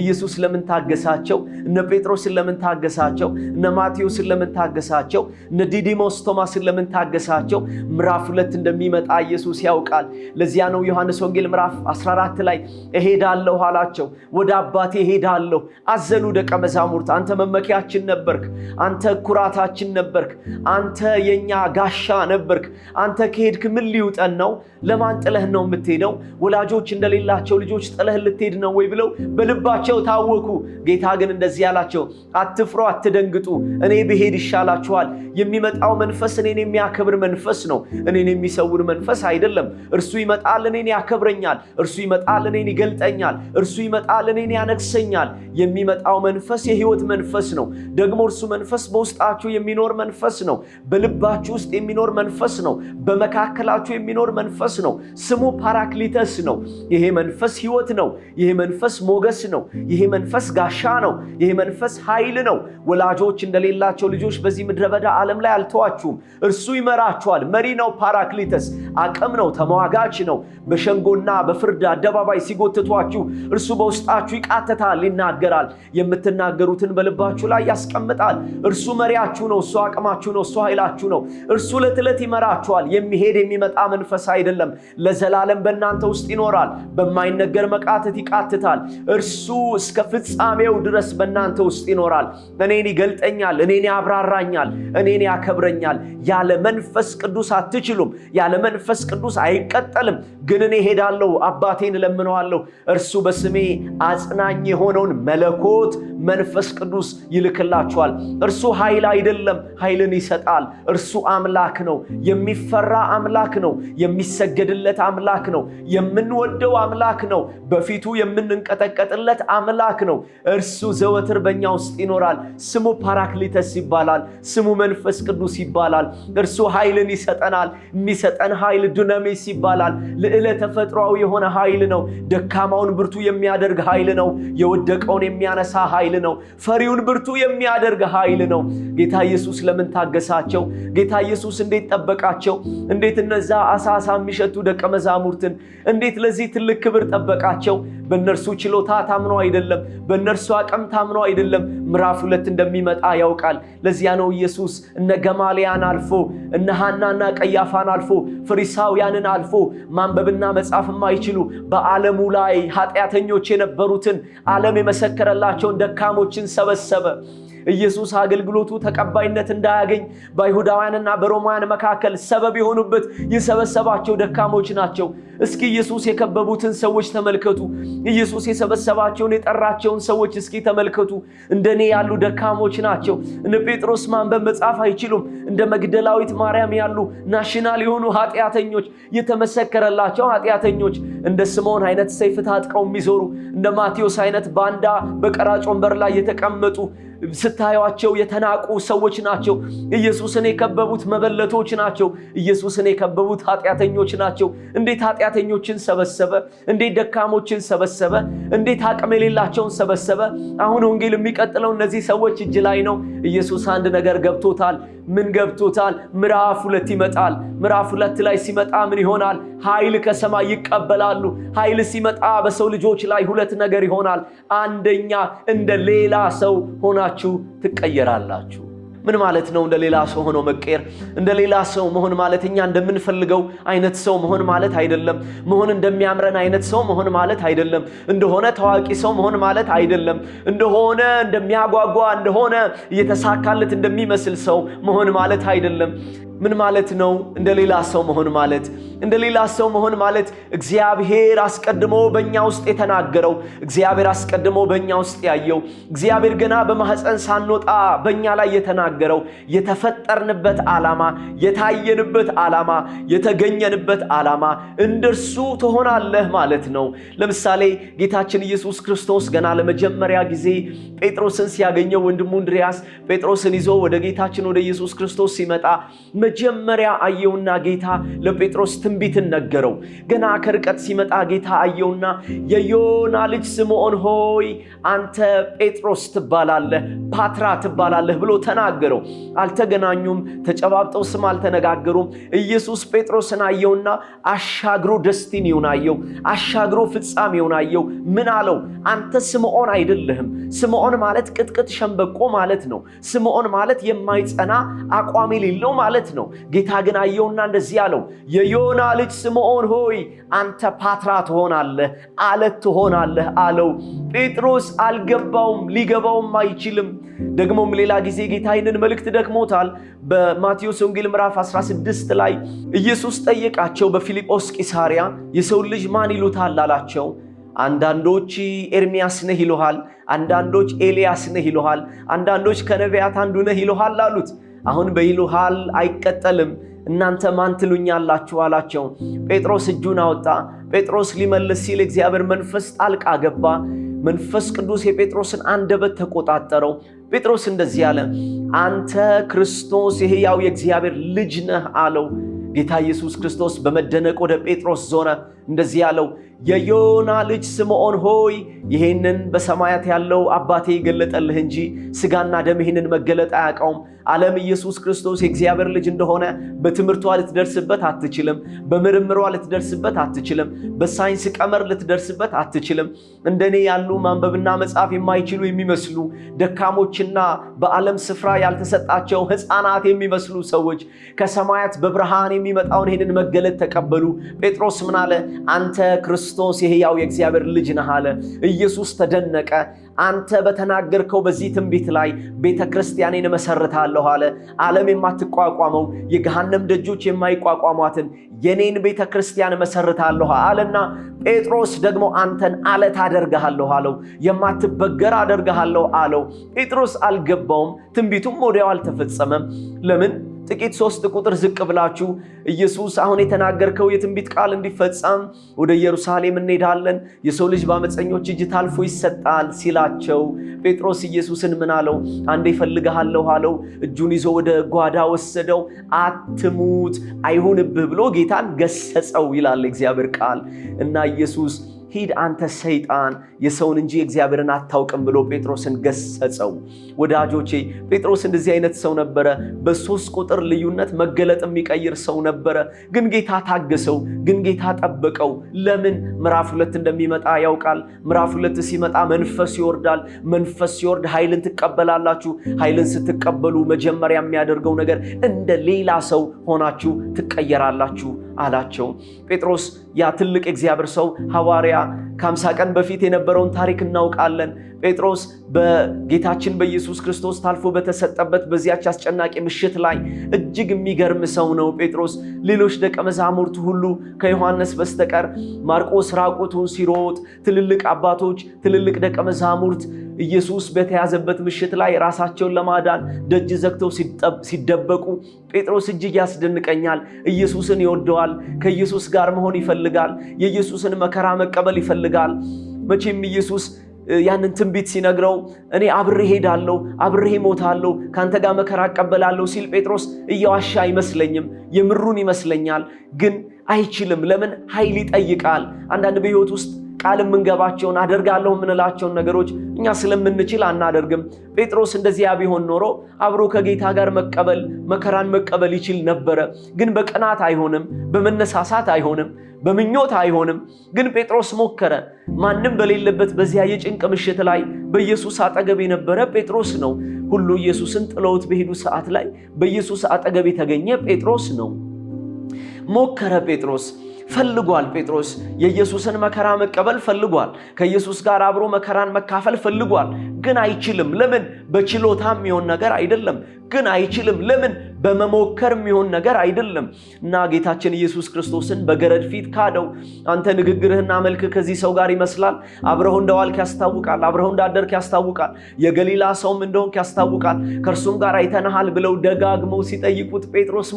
ኢየሱስ ለምን ታገሳቸው? እነ ጴጥሮስን ለምን ታገሳቸው? እነ ማቴዎስን ለምን ታገሳቸው? እነ ዲዲሞስ ቶማስን ለምን ታገሳቸው? ምዕራፍ 2 እንደሚመጣ ኢየሱስ ያውቃል። ለዚያ ነው ዮሐንስ ወንጌል ምዕራፍ 14 ላይ እሄዳለሁ አላቸው። ወደ አባቴ እሄዳለሁ። አዘሉ ደቀ መዛሙርት። አንተ መመኪያችን ነበርክ፣ አንተ ኩራታችን ነበርክ፣ አንተ የኛ ጋሻ ነበርክ። አንተ ከሄድክ ምን ሊውጠን ነው? ለማን ጥለህ ነው የምትሄደው? ወላጆች ወላጆች እንደሌላቸው ልጆች ጥለህ ልትሄድ ነው ወይ ብለው በልባቸው ታወኩ። ጌታ ግን እንደዚህ ያላቸው፣ አትፍሩ፣ አትደንግጡ፣ እኔ ብሄድ ይሻላችኋል። የሚመጣው መንፈስ እኔን የሚያከብር መንፈስ ነው፣ እኔን የሚሰውር መንፈስ አይደለም። እርሱ ይመጣል፣ እኔን ያከብረኛል። እርሱ ይመጣል፣ እኔን ይገልጠኛል። እርሱ ይመጣል፣ እኔን ያነግሰኛል። የሚመጣው መንፈስ የሕይወት መንፈስ ነው። ደግሞ እርሱ መንፈስ በውስጣችሁ የሚኖር መንፈስ ነው። በልባችሁ ውስጥ የሚኖር መንፈስ ነው። በመካከላችሁ የሚኖር መንፈስ ነው። ስሙ ፓራክሊተስ ነው። ይሄ መንፈስ ሕይወት ነው። ይሄ መንፈስ ሞገስ ነው። ይሄ መንፈስ ጋሻ ነው። ይሄ መንፈስ ኃይል ነው። ወላጆች እንደሌላቸው ልጆች በዚህ ምድረ በዳ ዓለም ላይ አልተዋችሁም። እርሱ ይመራችኋል። መሪ ነው። ፓራክሊተስ አቅም ነው። ተሟጋች ነው። በሸንጎና በፍርድ አደባባይ ሲጎትቷችሁ እርሱ በውስጣችሁ ይቃተታል፣ ይናገራል። የምትናገሩትን በልባችሁ ላይ ያስቀምጣል። እርሱ መሪያችሁ ነው። እሱ አቅማችሁ ነው። እሱ ኃይላችሁ ነው። እርሱ ዕለት ዕለት ይመራችኋል። የሚሄድ የሚመጣ መንፈስ አይደለም። ለዘላለም በእናንተ ውስጥ ይኖራል። በማይነገር መቃተት ይቃትታል። እርሱ እስከ ፍጻሜው ድረስ በእናንተ ውስጥ ይኖራል። እኔን ይገልጠኛል፣ እኔን ያብራራኛል፣ እኔን ያከብረኛል። ያለ መንፈስ ቅዱስ አትችሉም። ያለ መንፈስ ቅዱስ አይቀጠልም። ግን እኔ ሄዳለሁ፣ አባቴን እለምነዋለሁ፣ እርሱ በስሜ አጽናኝ የሆነውን መለኮት መንፈስ ቅዱስ ይልክላችኋል። እርሱ ኃይል አይደለም፣ ኃይልን ይሰጣል። እርሱ አምላክ ነው። የሚፈራ አምላክ ነው። የሚሰገድለት አምላክ ነው። የምንወደው አምላክ ነው። በፊቱ የምንንቀጠቀጥለት አምላክ ነው። እርሱ ዘወትር በእኛ ውስጥ ይኖራል። ስሙ ፓራክሊተስ ይባላል። ስሙ መንፈስ ቅዱስ ይባላል። እርሱ ኃይልን ይሰጠናል። የሚሰጠን ኃይል ዱናሚስ ይባላል። ልዕለ ተፈጥሯዊ የሆነ ኃይል ነው። ደካማውን ብርቱ የሚያደርግ ኃይል ነው። የወደቀውን የሚያነሳ ኃይል ነው። ፈሪውን ብርቱ የሚያደርግ ኃይል ነው። ጌታ ኢየሱስ ለምን ታገሳቸው? ጌታ ኢየሱስ እንዴት ጠበቃቸው? እንዴት እነዛ አሳሳ የሚሸቱ ደቀ መዛሙርትን እንዴት ለዚህ ትልቅ ክብር ጠበቃቸው? በእነርሱ ችሎታ ታምኖ አይደለም። በእነርሱ አቅም ታምኖ አይደለም። ምዕራፍ 2 እንደሚመጣ ያውቃል። ለዚያ ነው ኢየሱስ እነ ገማልያን አልፎ እነ ሐናና ቀያፋን አልፎ ፈሪሳውያንን አልፎ ማንበብና መጻፍ የማይችሉ በዓለሙ ላይ ኃጢአተኞች የነበሩትን ዓለም የመሰከረላቸውን ደካሞችን ሰበሰበ። ኢየሱስ አገልግሎቱ ተቀባይነት እንዳያገኝ በአይሁዳውያንና በሮማውያን መካከል ሰበብ የሆኑበት የሰበሰባቸው ደካሞች ናቸው። እስኪ ኢየሱስ የከበቡትን ሰዎች ተመልከቱ። ኢየሱስ የሰበሰባቸውን የጠራቸውን ሰዎች እስኪ ተመልከቱ። እንደኔ ያሉ ደካሞች ናቸው። እነ ጴጥሮስ ማንበብ መጻፍ አይችሉም። እንደ መግደላዊት ማርያም ያሉ ናሽናል የሆኑ ኃጢአተኞች፣ የተመሰከረላቸው ኃጢአተኞች፣ እንደ ስምዖን አይነት ሰይፍ ታጥቀው የሚዞሩ፣ እንደ ማቴዎስ አይነት ባንዳ በቀራጭ ወንበር ላይ የተቀመጡ ስታዩአቸው የተናቁ ሰዎች ናቸው። ኢየሱስን የከበቡት መበለቶች ናቸው። ኢየሱስን የከበቡት ኃጢአተኞች ናቸው። እንዴት ኃጢአተኞችን ሰበሰበ? እንዴት ደካሞችን ሰበሰበ? እንዴት አቅም የሌላቸውን ሰበሰበ? አሁን ወንጌል የሚቀጥለው እነዚህ ሰዎች እጅ ላይ ነው። ኢየሱስ አንድ ነገር ገብቶታል። ምን ገብቶታል? ምዕራፍ 2 ይመጣል። ምዕራፍ 2 ላይ ሲመጣ ምን ይሆናል? ኃይል ከሰማይ ይቀበላሉ። ኃይል ሲመጣ በሰው ልጆች ላይ 2 ነገር ይሆናል። አንደኛ እንደ ሌላ ሰው ሆናችሁ ትቀየራላችሁ። ምን ማለት ነው? እንደ ሌላ ሰው ሆኖ መቀየር። እንደ ሌላ ሰው መሆን ማለት እኛ እንደምንፈልገው አይነት ሰው መሆን ማለት አይደለም። መሆን እንደሚያምረን አይነት ሰው መሆን ማለት አይደለም። እንደሆነ ታዋቂ ሰው መሆን ማለት አይደለም። እንደሆነ እንደሚያጓጓ እንደሆነ እየተሳካለት እንደሚመስል ሰው መሆን ማለት አይደለም። ምን ማለት ነው? እንደ ሌላ ሰው መሆን ማለት እንደ ሌላ ሰው መሆን ማለት እግዚአብሔር አስቀድሞ በእኛ ውስጥ የተናገረው፣ እግዚአብሔር አስቀድሞ በእኛ ውስጥ ያየው፣ እግዚአብሔር ገና በማህፀን ሳንወጣ በእኛ ላይ የተናገረው የተፈጠርንበት ዓላማ፣ የታየንበት ዓላማ፣ የተገኘንበት ዓላማ እንደርሱ ትሆናለህ ማለት ነው። ለምሳሌ ጌታችን ኢየሱስ ክርስቶስ ገና ለመጀመሪያ ጊዜ ጴጥሮስን ሲያገኘው ወንድሙ እንድርያስ ጴጥሮስን ይዞ ወደ ጌታችን ወደ ኢየሱስ ክርስቶስ ሲመጣ መጀመሪያ አየውና ጌታ ለጴጥሮስ ትንቢትን ነገረው። ገና ከርቀት ሲመጣ ጌታ አየውና የዮና ልጅ ስምዖን ሆይ አንተ ጴጥሮስ ትባላለህ፣ ፓትራ ትባላለህ ብሎ ተናገረው። አልተገናኙም፣ ተጨባብጠው ስም አልተነጋገሩም። ኢየሱስ ጴጥሮስን አየውና አሻግሮ ደስቲኒውን አየው፣ አሻግሮ ፍጻሜውን አየው። ምን አለው? አንተ ስምዖን አይደለህም። ስምዖን ማለት ቅጥቅጥ ሸምበቆ ማለት ነው። ስምዖን ማለት የማይጸና አቋም የሌለው ማለት ነው። ነው። ጌታ ግን አየውና እንደዚህ አለው፣ የዮና ልጅ ስምዖን ሆይ አንተ ፓትራ ትሆናለህ፣ አለት ትሆናለህ አለው። ጴጥሮስ አልገባውም፣ ሊገባውም አይችልም። ደግሞም ሌላ ጊዜ ጌታ ይህንን መልእክት ደክሞታል። በማቴዎስ ወንጌል ምዕራፍ 16 ላይ ኢየሱስ ጠየቃቸው በፊልጶስ ቂሳርያ፣ የሰው ልጅ ማን ይሉታል አላቸው። አንዳንዶች ኤርሚያስ ነህ ይሉሃል፣ አንዳንዶች ኤልያስ ነህ ይሉሃል፣ አንዳንዶች ከነቢያት አንዱ ነህ ይሉሃል አሉት። አሁን በይሉሃል አይቀጠልም፣ እናንተ ማን ትሉኛላችሁ አላቸው። ጴጥሮስ እጁን አወጣ። ጴጥሮስ ሊመልስ ሲል እግዚአብሔር መንፈስ ጣልቃ ገባ። መንፈስ ቅዱስ የጴጥሮስን አንደበት ተቆጣጠረው። ጴጥሮስ እንደዚህ አለ፣ አንተ ክርስቶስ የሕያው የእግዚአብሔር ልጅ ነህ አለው። ጌታ ኢየሱስ ክርስቶስ በመደነቅ ወደ ጴጥሮስ ዞረ፣ እንደዚህ ያለው፣ የዮና ልጅ ስምዖን ሆይ ይሄንን በሰማያት ያለው አባቴ ይገለጠልህ እንጂ ሥጋና ደም ይሄንን መገለጥ አያውቀውም። ዓለም ኢየሱስ ክርስቶስ የእግዚአብሔር ልጅ እንደሆነ በትምህርቷ ልትደርስበት አትችልም፣ በምርምሯ ልትደርስበት አትችልም፣ በሳይንስ ቀመር ልትደርስበት አትችልም። እንደኔ ያሉ ማንበብና መጻፍ የማይችሉ የሚመስሉ ደካሞችና በዓለም ስፍራ ያልተሰጣቸው ሕፃናት የሚመስሉ ሰዎች ከሰማያት በብርሃን የሚመጣውን ይሄንን መገለጥ ተቀበሉ። ጴጥሮስ ምን አለ? አንተ ክርስቶስ የሕያው የእግዚአብሔር ልጅ ነህ አለ። ኢየሱስ ተደነቀ። አንተ በተናገርከው በዚህ ትንቢት ላይ ቤተ ክርስቲያኔን እመሰርታለሁ አለ። ዓለም የማትቋቋመው የገሃነም ደጆች የማይቋቋሟትን የኔን ቤተ ክርስቲያን እመሰርታለሁ አለና ጴጥሮስ ደግሞ አንተን አለት አደርግሃለሁ አለው። የማትበገር አደርግሃለሁ አለው። ጴጥሮስ አልገባውም። ትንቢቱም ወዲያው አልተፈጸመም። ለምን? ጥቂት 3 ቁጥር ዝቅ ብላችሁ ኢየሱስ አሁን የተናገርከው የትንቢት ቃል እንዲፈጸም ወደ ኢየሩሳሌም እንሄዳለን፣ የሰው ልጅ በአመፀኞች እጅ ታልፎ ይሰጣል ሲላቸው ጴጥሮስ ኢየሱስን ምን አለው? አንዴ እፈልግሃለሁ አለው። እጁን ይዞ ወደ ጓዳ ወሰደው። አትሙት፣ አይሁንብህ ብሎ ጌታን ገሰጸው ይላል እግዚአብሔር ቃል። እና ኢየሱስ ሂድ አንተ ሰይጣን የሰውን እንጂ እግዚአብሔርን አታውቅም ብሎ ጴጥሮስን ገሰጸው። ወዳጆቼ ጴጥሮስ እንደዚህ አይነት ሰው ነበረ። በ3 ቁጥር ልዩነት መገለጥ የሚቀይር ሰው ነበረ። ግን ጌታ ታገሰው፣ ግን ጌታ ጠበቀው። ለምን? ምዕራፍ 2 እንደሚመጣ ያውቃል። ምዕራፍ 2 ሲመጣ መንፈስ ይወርዳል። መንፈስ ሲወርድ ኃይልን ትቀበላላችሁ። ኃይልን ስትቀበሉ መጀመሪያ የሚያደርገው ነገር እንደ ሌላ ሰው ሆናችሁ ትቀየራላችሁ አላቸው። ጴጥሮስ ያ ትልቅ እግዚአብሔር ሰው ሐዋርያ ከ50 ቀን በፊት የነበረውን ታሪክ እናውቃለን። ጴጥሮስ በጌታችን በኢየሱስ ክርስቶስ ታልፎ በተሰጠበት በዚያች አስጨናቂ ምሽት ላይ እጅግ የሚገርም ሰው ነው ጴጥሮስ። ሌሎች ደቀ መዛሙርት ሁሉ ከዮሐንስ በስተቀር ማርቆስ ራቁቱን ሲሮጥ፣ ትልልቅ አባቶች፣ ትልልቅ ደቀ መዛሙርት ኢየሱስ በተያዘበት ምሽት ላይ ራሳቸውን ለማዳን ደጅ ዘግተው ሲደበቁ፣ ጴጥሮስ እጅግ ያስደንቀኛል። ኢየሱስን ይወደዋል። ከኢየሱስ ጋር መሆን ይፈልጋል። የኢየሱስን መከራ መቀበል ይፈልጋል። መቼም ኢየሱስ ያንን ትንቢት ሲነግረው እኔ አብሬ ሄዳለሁ፣ አብሬ ሞታለሁ፣ ካንተ ጋር መከራ እቀበላለሁ ሲል ጴጥሮስ እየዋሻ አይመስለኝም፣ የምሩን ይመስለኛል። ግን አይችልም። ለምን? ኃይል ይጠይቃል። አንዳንድ በሕይወት ውስጥ ቃል የምንገባቸውን አደርጋለሁ የምንላቸውን ነገሮች እኛ ስለምንችል አናደርግም። ጴጥሮስ እንደዚያ ቢሆን ኖሮ አብሮ ከጌታ ጋር መከራን መቀበል ይችል ነበረ። ግን በቅናት አይሆንም፣ በመነሳሳት አይሆንም፣ በምኞት አይሆንም። ግን ጴጥሮስ ሞከረ። ማንም በሌለበት በዚያ የጭንቅ ምሽት ላይ በኢየሱስ አጠገብ የነበረ ጴጥሮስ ነው። ሁሉ ኢየሱስን ጥለውት በሄዱ ሰዓት ላይ በኢየሱስ አጠገብ የተገኘ ጴጥሮስ ነው። ሞከረ ጴጥሮስ። ፈልጓል። ጴጥሮስ የኢየሱስን መከራ መቀበል ፈልጓል። ከኢየሱስ ጋር አብሮ መከራን መካፈል ፈልጓል። ግን አይችልም። ለምን? በችሎታ የሚሆን ነገር አይደለም። ግን አይችልም። ለምን? በመሞከር የሚሆን ነገር አይደለም። እና ጌታችን ኢየሱስ ክርስቶስን በገረድ ፊት ካደው። አንተ ንግግርህና መልክህ ከዚህ ሰው ጋር ይመስላል፣ አብረው እንደዋልክ ያስታውቃል፣ አብረው እንዳደርክ ያስታውቃል፣ የገሊላ ሰውም እንደሆንክ ያስታውቃል፣ ከእርሱም ጋር አይተናሃል ብለው ደጋግመው ሲጠይቁት ጴጥሮስ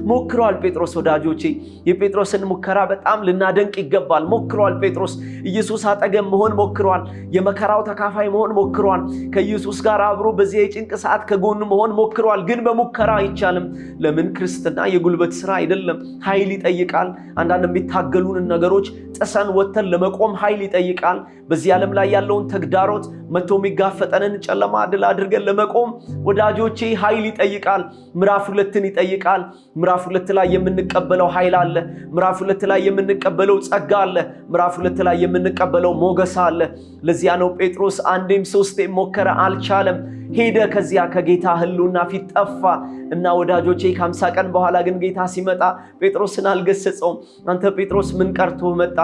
ሞክሯል። ጴጥሮስ ወዳጆቼ፣ የጴጥሮስን ሙከራ በጣም ልናደንቅ ይገባል። ሞክሯል ጴጥሮስ። ኢየሱስ አጠገብ መሆን ሞክሯል። የመከራው ተካፋይ መሆን ሞክሯል። ከኢየሱስ ጋር አብሮ በዚህ የጭንቅ ሰዓት ከጎኑ መሆን ሞክሯል። ግን በሙከራ አይቻልም። ለምን? ክርስትና የጉልበት ስራ አይደለም። ኃይል ይጠይቃል። አንዳንድ የሚታገሉን ነገሮች ጥሰን ወተን ለመቆም ኃይል ይጠይቃል። በዚህ ዓለም ላይ ያለውን ተግዳሮት መጥቶ የሚጋፈጠንን ጨለማ ድል አድርገን ለመቆም ወዳጆቼ ኃይል ይጠይቃል። ምዕራፍ 2ን ይጠይቃል። ምዕራፍ 2 ላይ የምንቀበለው ኃይል አለ። ምዕራፍ 2 ላይ የምንቀበለው ጸጋ አለ። ምዕራፍ 2 ላይ የምንቀበለው ሞገስ አለ። ለዚያ ነው ጴጥሮስ አንዴም 3ቴም ሞከረ፣ አልቻለም። ሄደ ከዚያ ከጌታ ህልውና ፊት ጠፋ እና ወዳጆቼ ከ50 ቀን በኋላ ግን ጌታ ሲመጣ ጴጥሮስን አልገሰጸውም። አንተ ጴጥሮስ ምን ቀርቶ መጣ?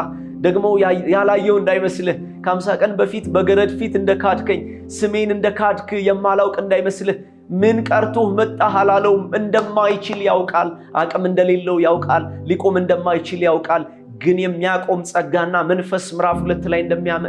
ደግሞ ያላየው እንዳይመስልህ ከ50 ቀን በፊት በገረድ ፊት እንደካድከኝ ስሜን እንደካድክ የማላውቅ እንዳይመስልህ ምን ቀርቶ መጣህ አላለውም። እንደማይችል ያውቃል፣ አቅም እንደሌለው ያውቃል፣ ሊቆም እንደማይችል ያውቃል። ግን የሚያቆም ጸጋና መንፈስ ምዕራፍ 2 ላይ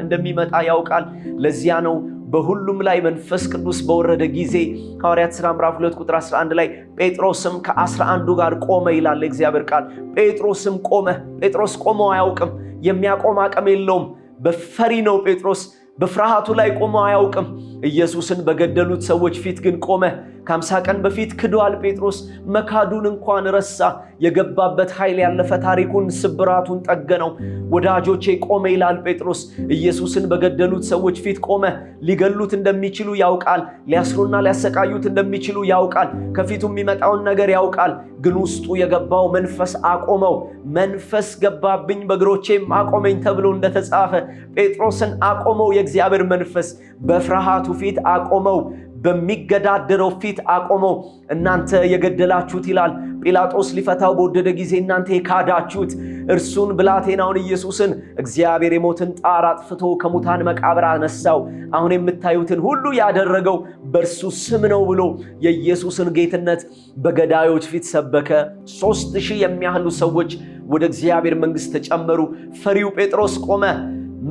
እንደሚመጣ ያውቃል። ለዚያ ነው በሁሉም ላይ መንፈስ ቅዱስ በወረደ ጊዜ ሐዋርያት ሥራ ምዕራፍ 2 ቁጥር 11 ላይ ጴጥሮስም ከ11 ጋር ቆመ ይላል እግዚአብሔር ቃል። ጴጥሮስም ቆመ። ጴጥሮስ ቆሞ አያውቅም። የሚያቆም አቅም የለውም። በፈሪ ነው ጴጥሮስ። በፍርሃቱ ላይ ቆሞ አያውቅም። ኢየሱስን በገደሉት ሰዎች ፊት ግን ቆመ። ከ50 ቀን በፊት ክዷል ጴጥሮስ። መካዱን እንኳን ረሳ። የገባበት ኃይል ያለፈ ታሪኩን ስብራቱን ጠገነው። ወዳጆቼ ቆመ ይላል ጴጥሮስ። ኢየሱስን በገደሉት ሰዎች ፊት ቆመ። ሊገሉት እንደሚችሉ ያውቃል። ሊያስሩና ሊያሰቃዩት እንደሚችሉ ያውቃል። ከፊቱ የሚመጣውን ነገር ያውቃል። ግን ውስጡ የገባው መንፈስ አቆመው። መንፈስ ገባብኝ በእግሮቼም አቆመኝ ተብሎ እንደተጻፈ ጴጥሮስን አቆመው የእግዚአብሔር መንፈስ። በፍርሃቱ ፊት አቆመው። በሚገዳደረው ፊት አቆመው። እናንተ የገደላችሁት ይላል ጲላጦስ ሊፈታው በወደደ ጊዜ እናንተ የካዳችሁት እርሱን ብላቴናውን ኢየሱስን እግዚአብሔር የሞትን ጣር አጥፍቶ ከሙታን መቃብር አነሳው። አሁን የምታዩትን ሁሉ ያደረገው በእርሱ ስም ነው ብሎ የኢየሱስን ጌትነት በገዳዮች ፊት ሰበከ። 3000 የሚያህሉ ሰዎች ወደ እግዚአብሔር መንግሥት ተጨመሩ። ፈሪው ጴጥሮስ ቆመ።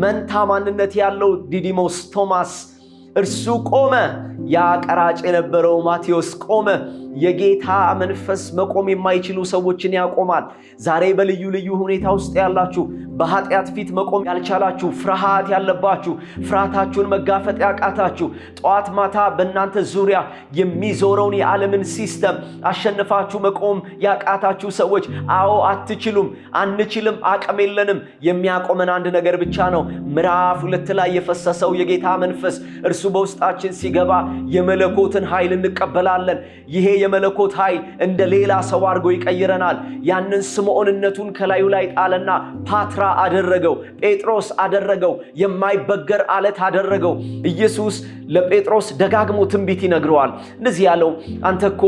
መንታ ማንነት ያለው ዲዲሞስ ቶማስ እርሱ ቆመ። ያ ቀራጭ የነበረው ማቴዎስ ቆመ። የጌታ መንፈስ መቆም የማይችሉ ሰዎችን ያቆማል። ዛሬ በልዩ ልዩ ሁኔታ ውስጥ ያላችሁ፣ በኃጢአት ፊት መቆም ያልቻላችሁ፣ ፍርሃት ያለባችሁ፣ ፍርሃታችሁን መጋፈጥ ያቃታችሁ፣ ጠዋት ማታ በእናንተ ዙሪያ የሚዞረውን የዓለምን ሲስተም አሸንፋችሁ መቆም ያቃታችሁ ሰዎች፣ አዎ አትችሉም፣ አንችልም፣ አቅም የለንም። የሚያቆመን አንድ ነገር ብቻ ነው። ምዕራፍ 2 ላይ የፈሰሰው የጌታ መንፈስ እርሱ በውስጣችን ሲገባ የመለኮትን ኃይል እንቀበላለን። ይሄ የመለኮት ኃይል እንደ ሌላ ሰው አድርጎ ይቀይረናል። ያንን ስምዖንነቱን ከላዩ ላይ ጣለና ፓትራ አደረገው፣ ጴጥሮስ አደረገው፣ የማይበገር አለት አደረገው። ኢየሱስ ለጴጥሮስ ደጋግሞ ትንቢት ይነግረዋል። እንደዚህ ያለው አንተ እኮ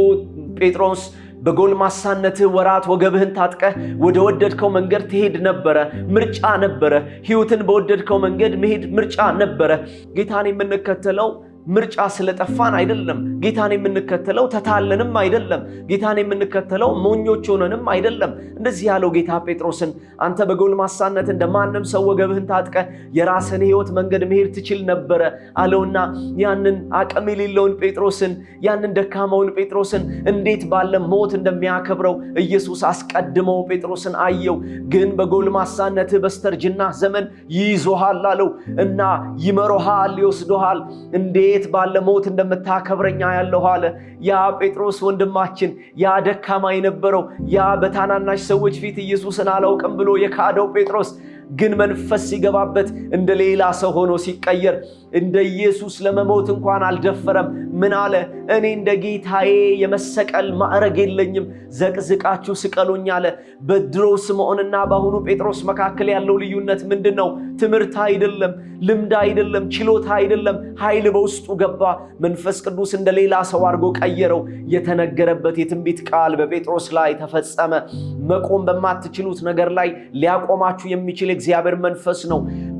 ጴጥሮስ በጎልማሳነትህ ወራት ወገብህን ታጥቀህ ወደ ወደድከው መንገድ ትሄድ ነበረ። ምርጫ ነበረ። ሕይወትን በወደድከው መንገድ መሄድ ምርጫ ነበረ። ጌታን የምንከተለው ምርጫ ስለጠፋን አይደለም። ጌታን የምንከተለው ተታለንም አይደለም። ጌታን የምንከተለው ሞኞች ሆነንም አይደለም። እንደዚህ ያለው ጌታ ጴጥሮስን አንተ በጎልማሳነት እንደማንም ሰው ወገብህን ታጥቀህ የራስን ሕይወት መንገድ መሄድ ትችል ነበረ አለውና ያንን አቅም የሌለውን ጴጥሮስን፣ ያንን ደካማውን ጴጥሮስን እንዴት ባለ ሞት እንደሚያከብረው ኢየሱስ አስቀድሞ ጴጥሮስን አየው። ግን በጎልማሳነትህ በስተርጅና ዘመን ይይዞሃል አለው እና ይመሮሃል፣ ይወስዶሃል። እንዴት ባለ ሞት እንደምታከብረኛ ያለው አለ። ያ ጴጥሮስ ወንድማችን፣ ያ ደካማ የነበረው፣ ያ በታናናሽ ሰዎች ፊት ኢየሱስን አላውቅም ብሎ የካደው ጴጥሮስ ግን መንፈስ ሲገባበት እንደ ሌላ ሰው ሆኖ ሲቀየር እንደ ኢየሱስ ለመሞት እንኳን አልደፈረም። ምን አለ? እኔ እንደ ጌታዬ የመሰቀል ማዕረግ የለኝም፣ ዘቅዝቃችሁ ስቀሉኝ አለ። በድሮ ስምዖንና በአሁኑ ጴጥሮስ መካከል ያለው ልዩነት ምንድነው? ትምህርት አይደለም፣ ልምድ አይደለም፣ ችሎታ አይደለም። ኃይል በውስጡ ገባ። መንፈስ ቅዱስ እንደ ሌላ ሰው አድርጎ ቀየረው። የተነገረበት የትንቢት ቃል በጴጥሮስ ላይ ተፈጸመ። መቆም በማትችሉት ነገር ላይ ሊያቆማችሁ የሚችል እግዚአብሔር መንፈስ ነው።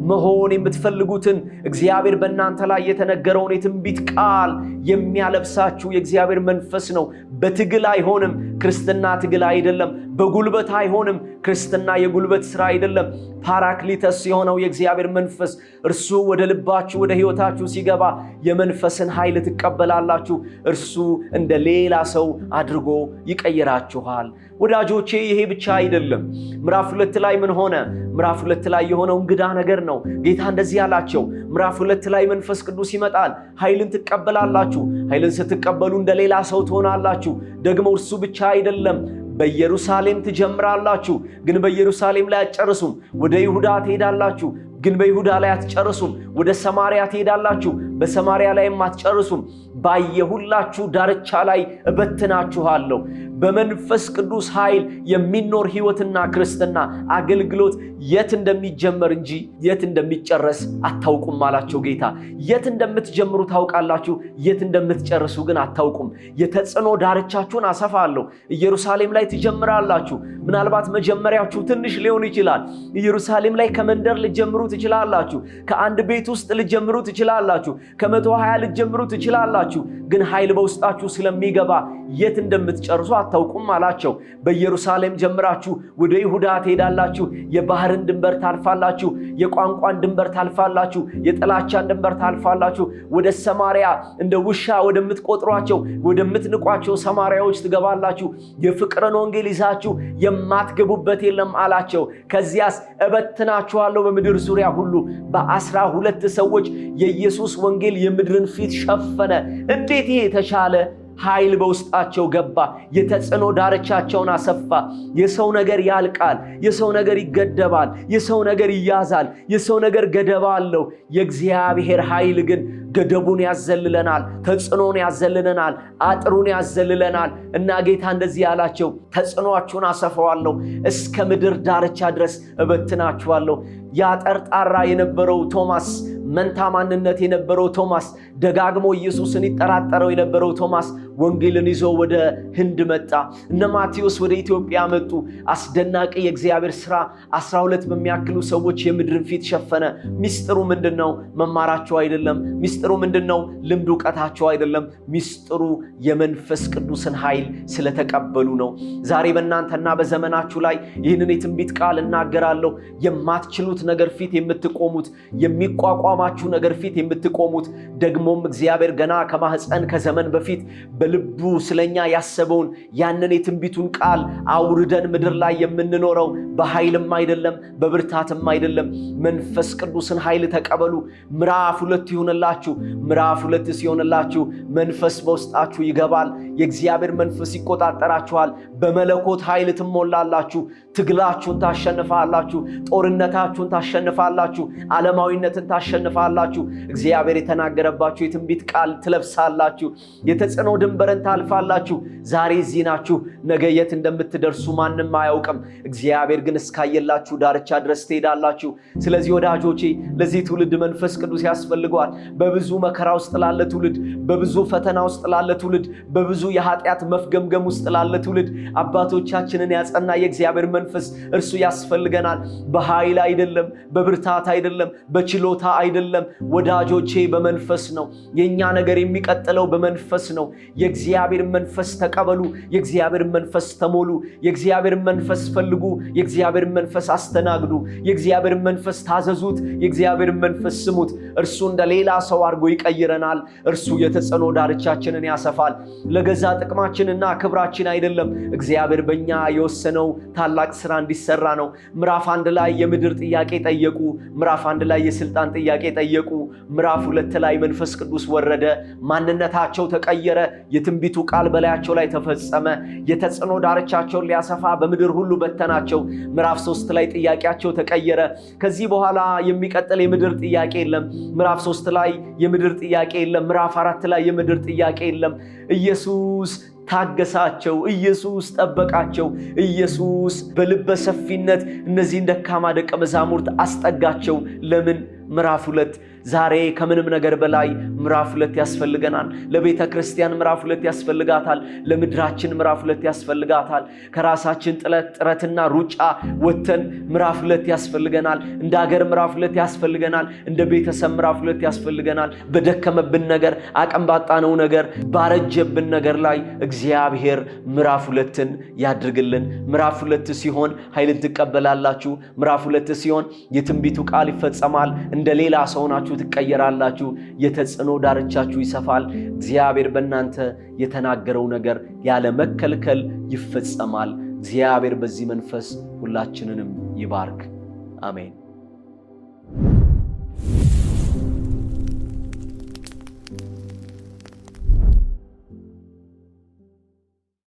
መሆን የምትፈልጉትን እግዚአብሔር በእናንተ ላይ የተነገረውን የትንቢት ቃል የሚያለብሳችሁ የእግዚአብሔር መንፈስ ነው። በትግል አይሆንም። ክርስትና ትግል አይደለም። በጉልበት አይሆንም። ክርስትና የጉልበት ሥራ አይደለም። ፓራክሊተስ የሆነው የእግዚአብሔር መንፈስ እርሱ ወደ ልባችሁ ወደ ሕይወታችሁ ሲገባ የመንፈስን ኃይል ትቀበላላችሁ። እርሱ እንደ ሌላ ሰው አድርጎ ይቀይራችኋል። ወዳጆቼ ይሄ ብቻ አይደለም። ምዕራፍ 2 ላይ ምን ሆነ? ምዕራፍ 2 ላይ የሆነው እንግዳ ነገር ነው። ጌታ እንደዚህ ያላቸው፣ ምዕራፍ 2 ላይ መንፈስ ቅዱስ ይመጣል፣ ኃይልን ትቀበላላችሁ። ኃይልን ስትቀበሉ እንደ ሌላ ሰው ትሆናላችሁ። ደግሞ እርሱ ብቻ አይደለም፣ በኢየሩሳሌም ትጀምራላችሁ፣ ግን በኢየሩሳሌም ላይ አትጨርሱም። ወደ ይሁዳ ትሄዳላችሁ፣ ግን በይሁዳ ላይ አትጨርሱም። ወደ ሰማርያ ትሄዳላችሁ፣ በሰማርያ ላይም አትጨርሱም። ባየሁላችሁ ዳርቻ ላይ እበትናችኋለሁ። በመንፈስ ቅዱስ ኃይል የሚኖር ሕይወትና ክርስትና አገልግሎት የት እንደሚጀመር እንጂ የት እንደሚጨረስ አታውቁም አላቸው ጌታ። የት እንደምትጀምሩ ታውቃላችሁ፣ የት እንደምትጨርሱ ግን አታውቁም። የተጽዕኖ ዳርቻችሁን አሰፋለሁ። ኢየሩሳሌም ላይ ትጀምራላችሁ። ምናልባት መጀመሪያችሁ ትንሽ ሊሆን ይችላል። ኢየሩሳሌም ላይ ከመንደር ልጀምሩ ትችላላችሁ። ከአንድ ቤት ውስጥ ልጀምሩ ትችላላችሁ። ከ120 ልጀምሩ ትችላላችሁ። ግን ኃይል በውስጣችሁ ስለሚገባ የት እንደምትጨርሱ አታውቁም አላቸው። በኢየሩሳሌም ጀምራችሁ ወደ ይሁዳ ትሄዳላችሁ። የባህርን ድንበር ታልፋላችሁ። የቋንቋን ድንበር ታልፋላችሁ። የጥላቻን ድንበር ታልፋላችሁ። ወደ ሰማርያ እንደ ውሻ ወደምትቆጥሯቸው ወደምትንቋቸው ሰማርያዎች ትገባላችሁ። የፍቅርን ወንጌል ይዛችሁ የማትገቡበት የለም አላቸው። ከዚያስ እበትናችኋለሁ በምድር ዙሪያ ሁሉ። በ12 ሰዎች የኢየሱስ ወንጌል የምድርን ፊት ሸፈነ። እንዴት ይሄ ተቻለ? ኃይል በውስጣቸው ገባ። የተጽዕኖ ዳርቻቸውን አሰፋ። የሰው ነገር ያልቃል። የሰው ነገር ይገደባል። የሰው ነገር ይያዛል። የሰው ነገር ገደብ አለው። የእግዚአብሔር ኃይል ግን ገደቡን ያዘልለናል። ተጽዕኖን ያዘልለናል። አጥሩን ያዘልለናል። እና ጌታ እንደዚህ ያላቸው፣ ተጽዕኖአችሁን አሰፋዋለሁ፣ እስከ ምድር ዳርቻ ድረስ እበትናችኋለሁ። ያጠርጣራ የነበረው ቶማስ፣ መንታ ማንነት የነበረው ቶማስ፣ ደጋግሞ ኢየሱስን ይጠራጠረው የነበረው ቶማስ ወንጌልን ይዞ ወደ ህንድ መጣ። እነ ማቴዎስ ወደ ኢትዮጵያ መጡ። አስደናቂ የእግዚአብሔር ሥራ 12 በሚያክሉ ሰዎች የምድርን ፊት ሸፈነ። ሚስጥሩ ምንድነው? መማራቸው አይደለም። ሚስጥሩ ምንድነው? ልምድ ዕውቀታቸው አይደለም። ሚስጥሩ የመንፈስ ቅዱስን ኃይል ስለተቀበሉ ነው። ዛሬ በእናንተና በዘመናችሁ ላይ ይህንን የትንቢት ቃል እናገራለሁ። የማትችሉት ነገር ፊት የምትቆሙት፣ የሚቋቋማችሁ ነገር ፊት የምትቆሙት፣ ደግሞም እግዚአብሔር ገና ከማህፀን ከዘመን በፊት በልቡ ስለኛ ያሰበውን ያንን የትንቢቱን ቃል አውርደን ምድር ላይ የምንኖረው በኃይልም አይደለም፣ በብርታትም አይደለም። መንፈስ ቅዱስን ኃይል ተቀበሉ። ምዕራፍ 2 ይሆንላችሁ። ምዕራፍ 2 ሲሆንላችሁ መንፈስ በውስጣችሁ ይገባል። የእግዚአብሔር መንፈስ ይቆጣጠራችኋል። በመለኮት ኃይል ትሞላላችሁ። ትግላችሁን ታሸንፋላችሁ። ጦርነታችሁን ታሸንፋላችሁ። ዓለማዊነትን ታሸንፋላችሁ። እግዚአብሔር የተናገረባችሁ የትንቢት ቃል ትለብሳላችሁ። የተጽዕኖ ድንበርን ታልፋላችሁ። ዛሬ እዚህ ናችሁ። ነገ የት እንደምትደርሱ ማንም አያውቅም። እግዚአብሔር ግን እስካየላችሁ ዳርቻ ድረስ ትሄዳላችሁ። ስለዚህ ወዳጆቼ ለዚህ ትውልድ መንፈስ ቅዱስ ያስፈልገዋል። በብዙ መከራ ውስጥ ላለ ትውልድ፣ በብዙ ፈተና ውስጥ ላለ ትውልድ፣ በብዙ የኃጢአት መፍገምገም ውስጥ ላለ ትውልድ አባቶቻችንን ያጸና የእግዚአብሔር መንፈስ እርሱ ያስፈልገናል። በኃይል አይደለም፣ በብርታት አይደለም፣ በችሎታ አይደለም። ወዳጆቼ በመንፈስ ነው። የኛ ነገር የሚቀጥለው በመንፈስ ነው። የእግዚአብሔር መንፈስ ተቀበሉ። የእግዚአብሔር መንፈስ ተሞሉ። የእግዚአብሔር መንፈስ ፈልጉ። የእግዚአብሔር መንፈስ አስተናግዱ። የእግዚአብሔር መንፈስ ታዘዙት። የእግዚአብሔር መንፈስ ስሙት። እርሱ እንደሌላ ሰው አድርጎ ይቀይረናል። እርሱ የተጽዕኖ ዳርቻችንን ያሰፋል። ለገዛ ጥቅማችንና ክብራችን አይደለም። እግዚአብሔር በእኛ የወሰነው ታላቅ ስራ እንዲሰራ ነው። ምዕራፍ 1 ላይ የምድር ጥያቄ ጠየቁ። ምዕራፍ 1 ላይ የስልጣን ጥያቄ ጠየቁ። ምዕራፍ 2 ላይ መንፈስ ቅዱስ ወረደ። ማንነታቸው ተቀየረ። የትንቢቱ ቃል በላያቸው ላይ ተፈጸመ። የተጽዕኖ ዳርቻቸውን ሊያሰፋ በምድር ሁሉ በተናቸው። ምዕራፍ 3 ላይ ጥያቄያቸው ተቀየረ። ከዚህ በኋላ የሚቀጥል የምድር ጥያቄ የለም። ምዕራፍ 3 ላይ የምድር ጥያቄ የለም። ምዕራፍ 4 ላይ የምድር ጥያቄ የለም። ኢየሱስ ታገሳቸው። ኢየሱስ ጠበቃቸው። ኢየሱስ በልበ ሰፊነት እነዚህን ደካማ ደቀ መዛሙርት አስጠጋቸው። ለምን? ምዕራፍ 2 ዛሬ ከምንም ነገር በላይ ምዕራፍ 2 ያስፈልገናል። ለቤተ ክርስቲያን ምዕራፍ 2 ያስፈልጋታል። ለምድራችን ምዕራፍ 2 ያስፈልጋታል። ከራሳችን ጥረትና ሩጫ ወጥተን ምዕራፍ 2 ያስፈልገናል። እንደ ሀገር ምዕራፍ 2 ያስፈልገናል። እንደ ቤተሰብ ምዕራፍ 2 ያስፈልገናል። በደከመብን ነገር፣ አቅም ባጣነው ነገር፣ ባረጀብን ነገር ላይ እግዚአብሔር ምዕራፍ 2ን ያድርግልን። ምዕራፍ 2 ሲሆን ኃይልን ትቀበላላችሁ። ምዕራፍ 2 ሲሆን የትንቢቱ ቃል ይፈጸማል። እንደ ሌላ ሰው ናችሁ ትቀየራላችሁ። የተጽዕኖ ዳርቻችሁ ይሰፋል። እግዚአብሔር በእናንተ የተናገረው ነገር ያለ መከልከል ይፈጸማል። እግዚአብሔር በዚህ መንፈስ ሁላችንንም ይባርክ። አሜን።